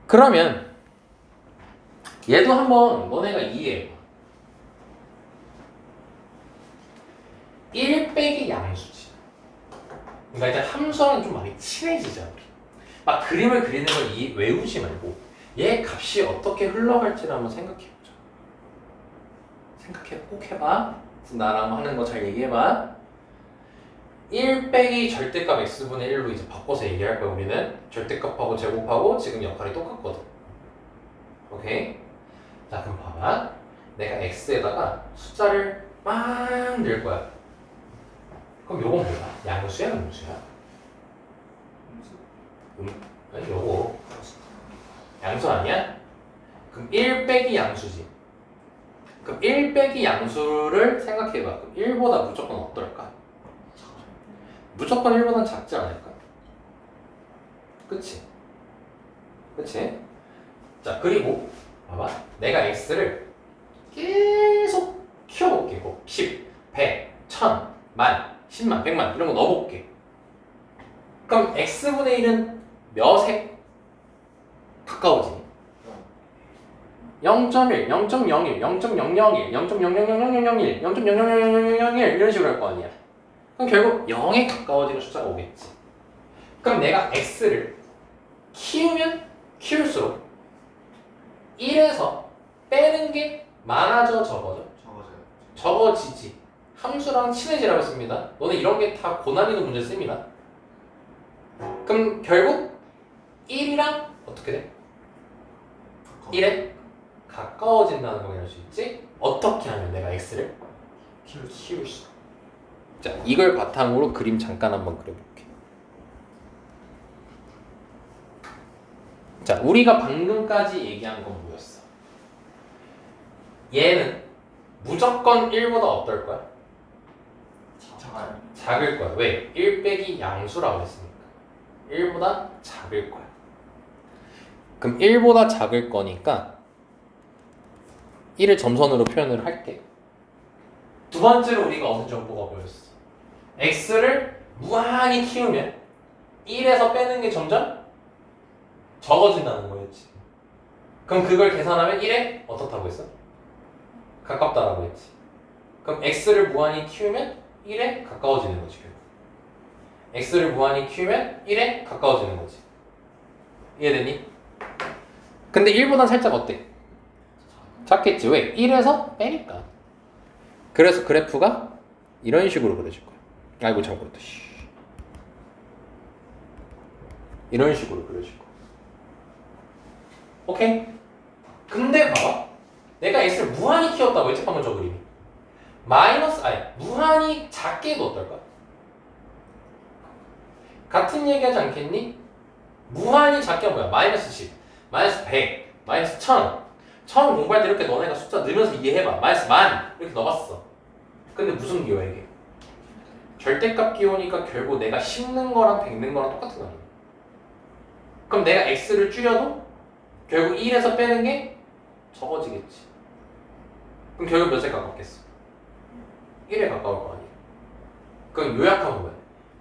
그러면 얘도 한번 너네가 이해해봐. 1 빼기 양수지. 그러니까 일단 함수랑 좀 많이 친해지자 우리. 막 그림을 그리는 걸 외우지 말고 얘 값이 어떻게 흘러갈지를 한번 생각해보자. 꼭 해봐. 나랑 하는 거 잘 얘기해봐. 1 빼기 절대값 x분의 1로 이제 바꿔서 얘기할 거야. 우리는 절대값하고 제곱하고 지금 역할이 똑같거든. 오케이? 자, 그럼 봐봐. 내가 x에다가 숫자를 막 넣을 거야. 그럼 요건 뭐야? 양수야, 음수야? 아니, 요거 양수 아니야? 그럼 1 빼기 양수지. 그럼 1 빼기 양수를 생각해봐. 그럼 1보다 무조건 어떨까? 무조건 1보다는 작지 않을까? 그치? 그치? 자, 그리고 봐봐. 내가 x를 계속 키워볼게. 뭐 10, 100, 1000, 만, 10만, 100만 이런 거 넣어볼게. 그럼 x분의 1은 몇에 가까워지니? 0.1, 0.01, 0.001, 0.0000001, 0.0000001 이런 식으로 할 거 아니야. 그럼 결국 0에 가까워지는 숫자가 오겠지. 그럼 내가 x를 키우면 키울수록 1에서 빼는 게 많아져 적어져? 적어져요. 적어지지. 함수랑 친해지라고 했습니다. 너네 이런 게 다 고난이도 문제 씁니다. 그럼 결국 1이랑 어떻게 돼? 1에 가까워진다는 걸 알 수 있지? 어떻게 하면 내가 x를 키울 수. 자, 이걸 바탕으로 그림 잠깐 한번 그려볼게. 자, 우리가 방금까지 얘기한 건 뭐였어? 얘는 무조건 1보다 어떨 거야? 작아요. 작을 거야. 왜? 1 빼기 양수라고 했으니까. 1보다 작을 거야. 그럼 1보다 작을 거니까 1을 점선으로 표현을 할게. 두 번째로 우리가 얻은 정보가 뭐였어? x를 무한히 키우면 1에서 빼는 게 점점 적어진다는 거였지. 그럼 그걸 계산하면 1에 어떻다고 했어? 가깝다라고 했지. 그럼 x를 무한히 키우면 1에 가까워지는 거지. x를 무한히 키우면 1에 가까워지는 거지. 이해되니? 근데 1보단 살짝 어때? 작겠지. 왜? 1에서 빼니까. 그래서 그래프가 이런 식으로 그려질 거야. 아이고 잘못했다. 이런 식으로 그려질 거야. 오케이? 근데 봐봐. 내가 x를 무한히 키웠다고 했지? 방금 저 그림이. 무한히 작게 해도 어떨까? 같은 얘기 하지 않겠니? 무한히 작게 뭐야? 마이너스 10, 마이너스 100, 마이너스 1000. 처음 공부할 때 이렇게 너네가 숫자 늘면서 이해해봐. 마이너스 10,000 이렇게 넣어봤어. 근데 무슨 기호야 이게? 절대값 기호니까 결국 내가 씹는 거랑 뱉는 거랑 똑같은 거 아니야? 그럼 내가 x를 줄여도 결국 1에서 빼는 게 적어지겠지. 그럼 결국 몇에 가깝겠어? 1에 가까울 거 아니야? 그럼 요약하면 뭐야?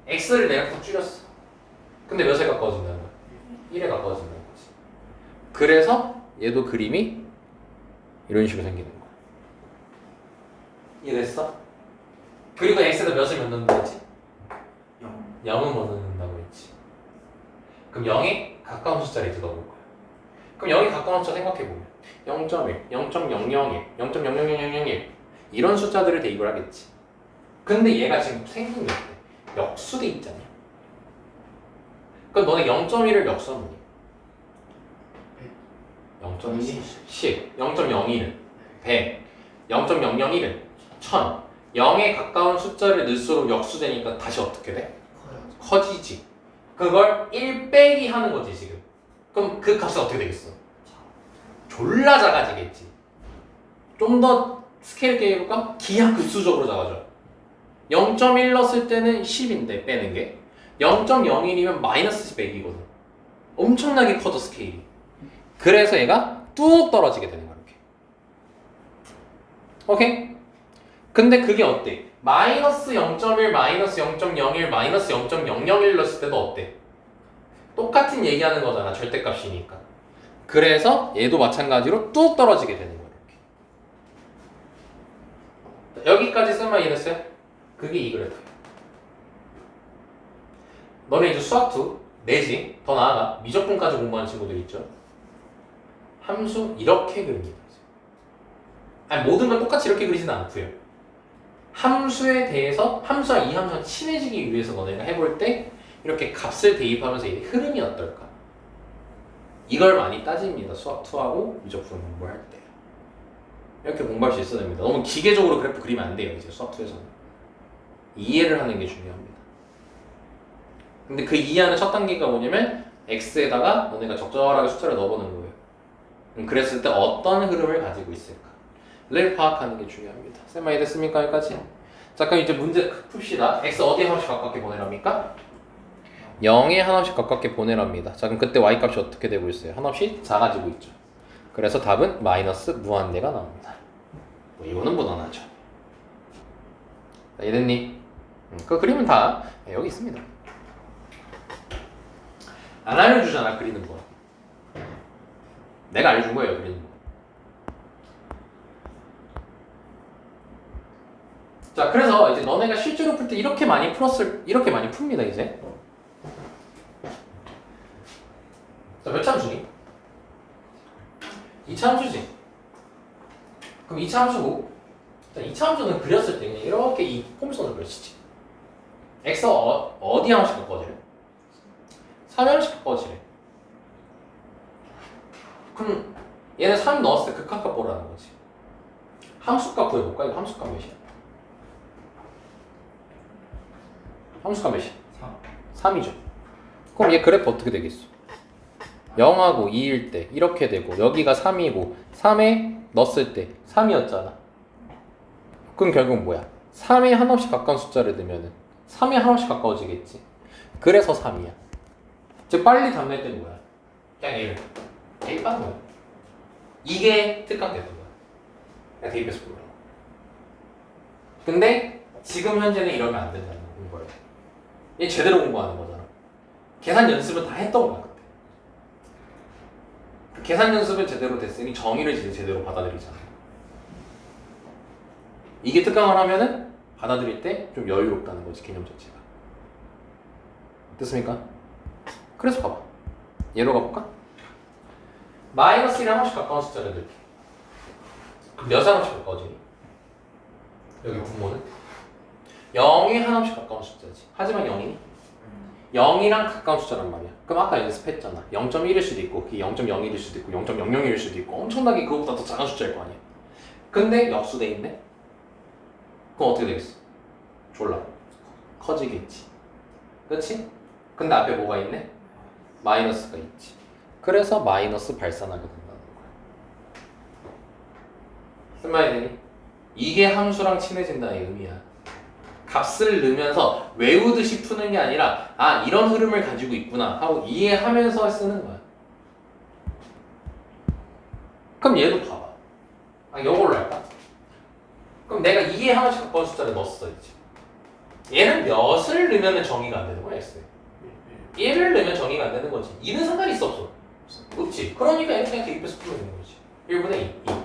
x를 내가 다 줄였어. 근데 몇에 가까워진다는 거야? 1에 가까워진다는 거지. 그래서 얘도 그림이 이런 식으로 생기는 거야. 이해됐어? 그리고 x에다 몇을 몇 넣는다고 했지? 0은 뭐 넣는다고 했지? 그럼 0에 가까운 숫자를 이제 넣을 거야. 그럼 0에 가까운 숫자 생각해보면 0.1, 0.001, 0.00001 이런 숫자들을 대입을 하겠지. 근데 얘가 지금 생긴 게 어때? 역수돼 있잖아. 그럼 너네 0.1을 역수하면 0.1이 10, 0.01은 100, 0.001은 1000. 0에 가까운 숫자를 넣을수록 역수되니까 다시 어떻게 돼? 커지지. 그걸 1 빼기 하는 거지 지금. 그럼 그 값은 어떻게 되겠어? 졸라 작아지겠지. 좀 더 스케일 있게 해볼까? 기하급수적으로 작아져. 0.1 넣었을 때는 10인데 빼는 게 0.01이면 마이너스 100이거든. 엄청나게 커져 스케일이. 그래서 얘가 뚝 떨어지게 되는 거야 이렇게. 오케이? 근데 그게 어때? 마이너스 0.1, 마이너스 0.01, 마이너스 0.001 넣었을 때도 어때? 똑같은 얘기하는 거잖아. 절대값이니까. 그래서 얘도 마찬가지로 뚝 떨어지게 되는 거야 이렇게. 여기까지 쓸만 이해됐어요? 그게 이 그래프야. 너네 이제 수학2 내지 더 나아가 미적분까지 공부하는 친구들 있죠? 함수 이렇게 그립니다. 아니 모든 걸 똑같이 이렇게 그리지는 않고요. 함수에 대해서 함수와 이 함수가 친해지기 위해서 너네가 해볼 때 이렇게 값을 대입하면서 이 흐름이 어떨까? 이걸 많이 따집니다. 수학2하고 미적분 공부할 때. 이렇게 공부할 수 있어야 됩니다. 너무 기계적으로 그래프 그리면 안 돼요. 이제 수학2에서는. 이해를 하는 게 중요합니다. 근데 그 이해하는 첫 단계가 뭐냐면 x에다가 너네가 적절하게 숫자를 넣어보는 거예요. 그랬을 때 어떤 흐름을 가지고 있을까를 파악하는 게 중요합니다. 쌤 이해됐습니까? 여기까지? 자 그럼 이제 문제 풉시다. x 어디에 하나씩 가깝게 보내랍니까? 0에 하나씩 가깝게 보내랍니다. 자 그럼 그때 y값이 어떻게 되고 있어요? 하나씩 작아지고 있죠. 그래서 답은 마이너스 무한대가 나옵니다. 뭐 이거는 무난하죠. 자, 이해됐니? 그 그림은 다 여기 있습니다. 안 알려주잖아 그리는 거. 내가 알려준 거예요 그리는 거. 자 그래서 이제 너네가 실제로 풀 때 이렇게 많이 풉니다 이제. 자 몇 참수니? 2 이차함수지. 그럼 이차함수고, 이차함수는 그렸을 때 그냥 이렇게 이 폼선을 그려지지. x 어디 하나씩 가까워지래? 3이 하나씩 가까워지래. 그럼 얘는 3 넣었을 때 극한값 보라는 거지. 함수값 구해볼까? 이거 함수값 몇이야? 함수값 몇이야? 3이죠. 그럼 얘 그래프 어떻게 되겠어? 0하고 2일 때 이렇게 되고 여기가 3이고 3에 넣었을 때 3이었잖아. 그럼 결국 뭐야? 3에 한없이 가까운 숫자를 넣으면 3에 한없이 가까워지겠지. 그래서 3이야. 즉 빨리 답 낼 때 뭐야? 그냥 1 대입하는 거야. 이게 특강되는 거야. 그냥 대입해서 불러. 근데 지금 현재는 이러면 안 된다는 거야. 얘 제대로 공부하는 거잖아. 계산 연습은 다 했던 거야 그때. 그 계산 연습은 제대로 됐으니 정의를 이제 제대로 받아들이잖아. 이게 특강을 하면은 받아들일 때 좀 여유롭다는 거지 개념 자체가. 됐습니까? 그래서 봐봐. 예로 가볼까? 마이너스 1에 한번씩 가까운 숫자를 넣을게. 몇 한번씩 가까워지니? 여기 분모는? 0에 한함씩 가까운 숫자지. 하지만 0이니? 0이랑 가까운 숫자란 말이야. 그럼 아까 연습했잖아. 0.1일 수도 있고, 그게 0.01일 수도 있고, 0.00일 수도 있고, 엄청나게 그거보다 더 작은 숫자일 거 아니야. 근데 역수돼 있네? 그럼 어떻게 되겠어? 졸라 커지겠지. 그렇지? 근데 앞에 뭐가 있네? 마이너스가 있지. 그래서 마이너스 발산하게 된다는 거야. 무슨 말이 되니? 이게 함수랑 친해진다는 의미야. 값을 넣으면서 외우듯이 푸는 게 아니라 아 이런 흐름을 가지고 있구나 하고 이해하면서 쓰는 거야. 그럼 얘도 봐봐. 아 이걸로 할까? 그럼 내가 이해 하나씩 가까운 숫자를 넣었어야지. 얘는 몇을 넣으면 정의가 안 되는 거야 x에. 1을 넣으면 정의가 안 되는 거지. 2는 상관이 있어 없어? 없지. 그러니까 얘는 그냥 대입해서 풀면 되는 거지. 1분의 2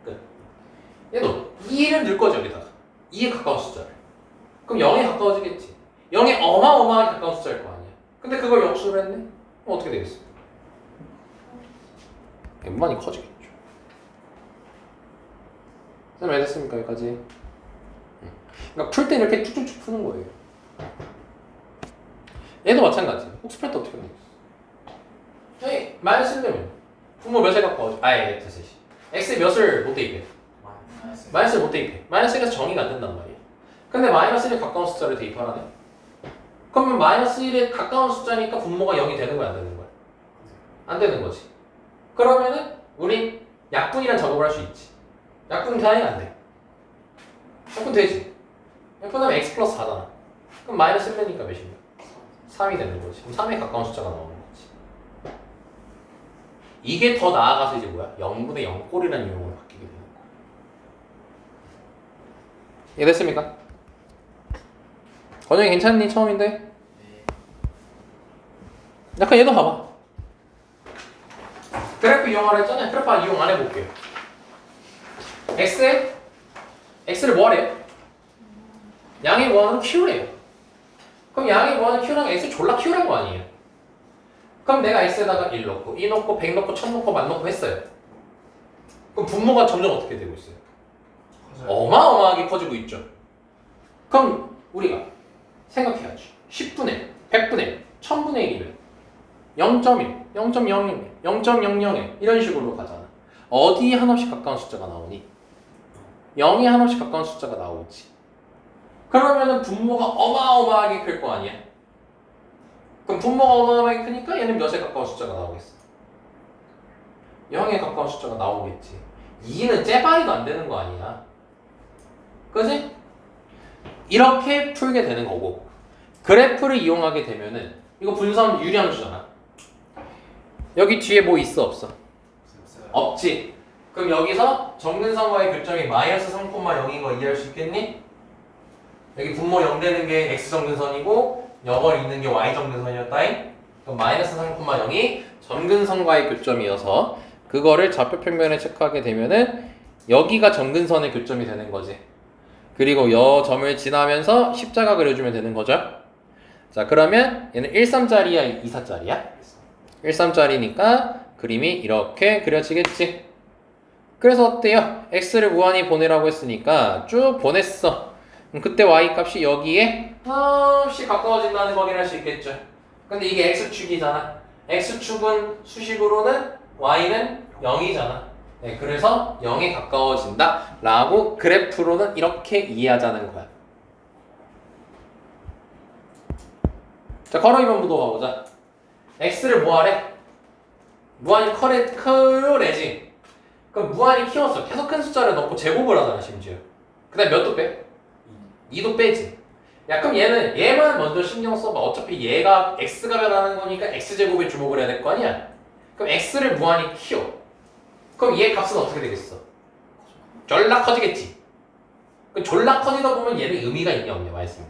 끝. 얘도 2를 넣을 거지 여기다가 2에 가까운 숫자를. 그럼 0에 가까워지겠지. 0에 어마어마하게 가까운 숫자일 거 아니야. 근데 그걸 역수를 했네? 그럼 어떻게 되겠어? 웬만히 커지겠죠. 쌤 왜 됐습니까 여기까지? 그러니까 풀 때 이렇게 쭉쭉쭉 푸는 거예요. 얘도 마찬가지야. 혹시 풀 때 어떻게 하냐? 에이 마이너스 1이면 분모 몇에 가까워져? 아예 됐어. x에 몇을 못 대입해? 마이너스를 못 대입해. 마이너스 1에서 정의가 안 된단 말이야. 근데 마이너스 1에 가까운 숫자를 대입하라네? 그러면 마이너스 1에 가까운 숫자니까 분모가 0이 되는 거야 안 되는 거야? 안 되는 거지. 그러면은 우리 약분이란 작업을 할 수 있지. 약분 당연히 안 돼. 약분 되지. 약분하면 x 플러스 4잖아. 그럼 마이너스 1이니까 몇이냐? 3이 되는 거지. 그럼 3에 가까운 숫자가 나오는 거지. 이게 더 나아가서 이제 뭐야? 0분의 0꼴이라는 유형으로 바뀌게 되는 거야. 이해됐습니까? 건영이 괜찮니? 처음인데? 약간 얘도 봐봐. 그래프 이용하라 했잖아요. 그래프 이용 안 해볼게요. x를 뭐 하래요? 양의 무한으로 키우래요. 그럼 양의 무한으로 키우라는 게 x를 졸라 키우라는 거 아니에요? 그럼 내가 x에다가 1 넣고 2 넣고 100 넣고 1000 넣고 1000 넣고 했어요. 그럼 분모가 점점 어떻게 되고 있어요? 어마어마하게 커지고 있죠. 그럼 우리가 생각해야지. 10분의 100분의 1000분의 1이면 0.1, 0.01, 0.00 이런 식으로 가잖아. 어디에 한없이 가까운 숫자가 나오니? 0에 한없이 가까운 숫자가 나오지. 그러면은 분모가 어마어마하게 클 거 아니야? 그럼 분모가 어마어마하게 크니까 얘는 몇에 가까운 숫자가 나오겠어? 0에 가까운 숫자가 나오겠지. 2는 째발이도 안 되는 거 아니야? 그지? 이렇게 풀게 되는 거고 그래프를 이용하게 되면은 이거 분선 유리함수잖아. 여기 뒤에 뭐 있어 없어? 없지. 그럼 여기서 정근선과의 교점이 마이너스 3,0인 거 이해할 수 있겠니? 여기 분모 0 되는 게 x정근선이고 0을 있는 게 y정근선이었다잉. 그럼 마이너스 3,0이 정근선과의 교점이어서 그거를 좌표 평면에 체크하게 되면은 여기가 정근선의 교점이 되는 거지. 그리고 여 점을 지나면서 십자가 그려주면 되는 거죠. 자 그러면 얘는 1,3짜리야 2,4짜리야? 1,3짜리니까 그림이 이렇게 그려지겠지. 그래서 어때요? x를 무한히 보내라고 했으니까 쭉 보냈어. 그럼 그때 y 값이 여기에 없이 가까워진다는 거 확인할 수 있겠죠. 근데 이게 x축이잖아. x축은 수식으로는 y는 0이잖아. 네, 그래서 0에 가까워진다 라고 그래프로는 이렇게 이해하자는 거야. 자, 걸어 2번 부도 가보자. x를 뭐하래? 무한히 크래지. 그럼 무한히 키웠어. 계속 큰 숫자를 넣고 제곱을 하잖아, 심지어. 그 다음에 몇 도 빼? 2도 빼지. 야, 그럼 얘만 먼저 신경 써봐. 어차피 얘가 x가 변하는 거니까 x제곱에 주목을 해야 될 거 아니야? 그럼 x를 무한히 키워. 그럼 얘 값은 어떻게 되겠어? 졸라 커지겠지. 그럼 졸라 커지다 보면 얘는 의미가 있냐 없냐 말씀.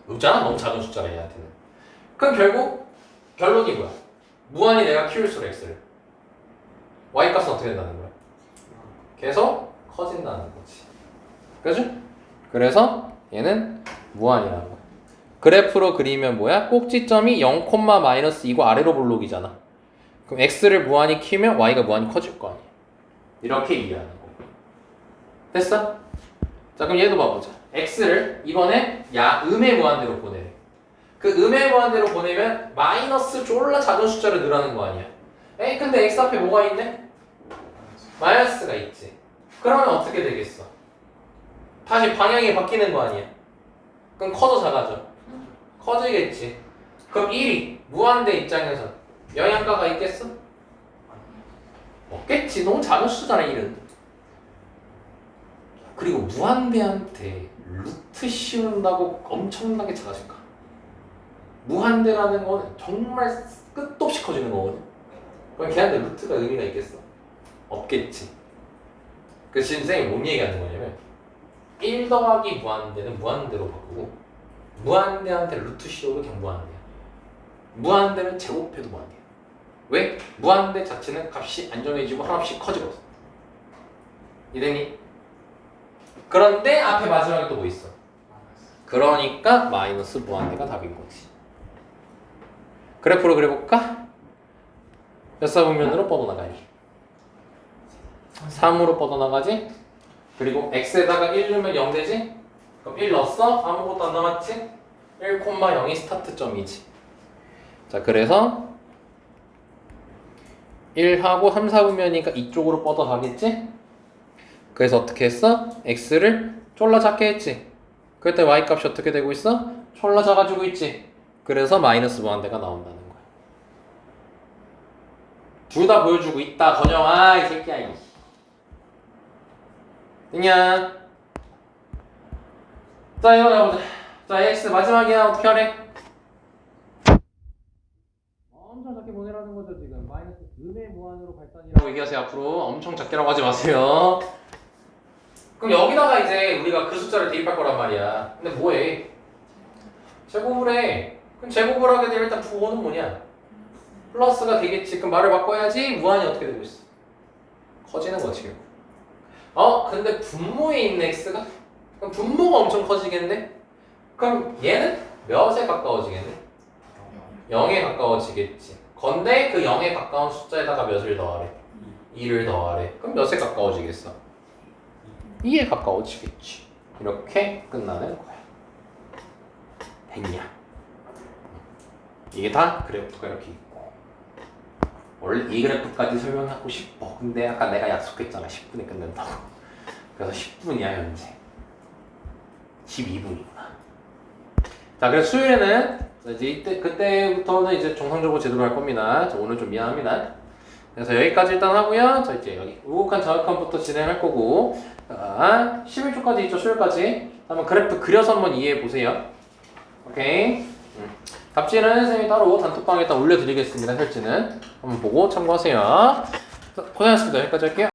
없잖아. 너무 작은 숫자라 얘한테는. 그럼 결국 결론이 뭐야? 무한히 내가 키울수록 x를 y 값은 어떻게 된다는 거야? 계속 커진다는 거지. 그죠? 그래서 얘는 무한이라는 거야. 그래프로 그리면 뭐야? 꼭지점이 0,-2고 아래로 볼록이잖아. 그럼 x를 무한히 키우면 y가 무한히 커질 거 아니야. 이렇게 이해하는 거. 됐어? 자, 그럼 얘도 봐보자. x를 이번에 음의 무한대로 보내래. 그 음의 무한대로 보내면 마이너스 졸라 작은 숫자를 넣으라는 거 아니야. 에이, 근데 x 앞에 뭐가 있네? 마이너스가 있지. 그러면 어떻게 되겠어? 다시 방향이 바뀌는 거 아니야. 그럼 커져 작아져? 커지겠지. 그럼 1이 무한대 입장에서 영향가가 있겠어? 없겠지. 너무 작은 숫자잖아 1은. 그리고 무한대한테 루트 씌운다고 엄청나게 작아질까? 무한대라는 거는 정말 끝도 없이 커지는 거거든. 그럼 걔한테 루트가 의미가 있겠어? 없겠지. 그래서 지금 선생님이 뭔 얘기하는 거냐면 1 더하기 무한대는 무한대로 바꾸고 무한대한테 루트 씌워도 그냥 무한대야. 무한대는 제곱해도 무한대야. 왜? 무한대 자체는 값이 안정해지고 하나씩 커지거든. 이해되니? 그런데 앞에 마지막에 또 뭐 있어? 그러니까 마이너스 무한대가 답인 거지. 그래프로 그려볼까? 몇 사분면으로 뻗어나가니? 3으로 뻗어나가지? 그리고 x에다가 1 넣으면 0 되지? 그럼 1 넣었어? 아무것도 안 남았지? 1,0이 스타트점이지. 자, 그래서 1하고 3, 4분면이니까 이쪽으로 뻗어가겠지? 그래서 어떻게 했어? x를 졸라 작게 했지. 그때 y 값이 어떻게 되고 있어? 졸라 작아지고 있지. 그래서 마이너스 무한대가 나온다는 거야. 둘 다 보여주고 있다. 건영아, 이 새끼야. 이. 됐냐? 자, 이거 해보자. 자, x 마지막이야. 어떻게 하래? 엄청 작게 보내라는 거죠, 지금. 마이너스 음의 무한으로 발산이라고 얘기하세요. 앞으로 엄청 작게라고 하지 마세요. 그럼 여기다가 이제 우리가 그 숫자를 대입할 거란 말이야. 근데 뭐해? 제곱을 해. 그럼 제곱을 하게 되면 일단 부호는 뭐냐? 플러스가 되겠지. 그럼 말을 바꿔야지. 무한이 어떻게 되고 있어? 커지는 거지. 근데 분모에 있는 x가? 그럼 분모가 엄청 커지겠네? 그럼 얘는 몇에 가까워지겠네? 0에 가까워지겠지. 건데 그 0에 가까운 숫자에다가 몇을 더하래? 2를 더하래. 그럼 몇에 가까워지겠어? 2에 가까워지겠지. 이렇게 끝나는 거야. 됐냐? 이게 다 그래프가 이렇게 있고. 원래 이 그래프까지 설명하고 싶어. 근데 아까 내가 약속했잖아. 10분에 끝낸다고. 그래서 10분이야 현재. 12분이구나. 자, 그래서 수요일에는 이제 그때부터는 이제 정상적으로 제대로 할 겁니다. 자, 오늘 좀 미안합니다. 그래서 여기까지 일단 하고요. 자, 이제 여기 우극한 자극한부터 진행할 거고, 11초까지 있죠. 수요일까지. 한번 그래프 그려서 한번 이해해 보세요. 오케이. 답지는 선생님이 따로 단톡방에 일단 올려드리겠습니다. 설치는 한번 보고 참고하세요. 고생하셨습니다. 여기까지 할게요.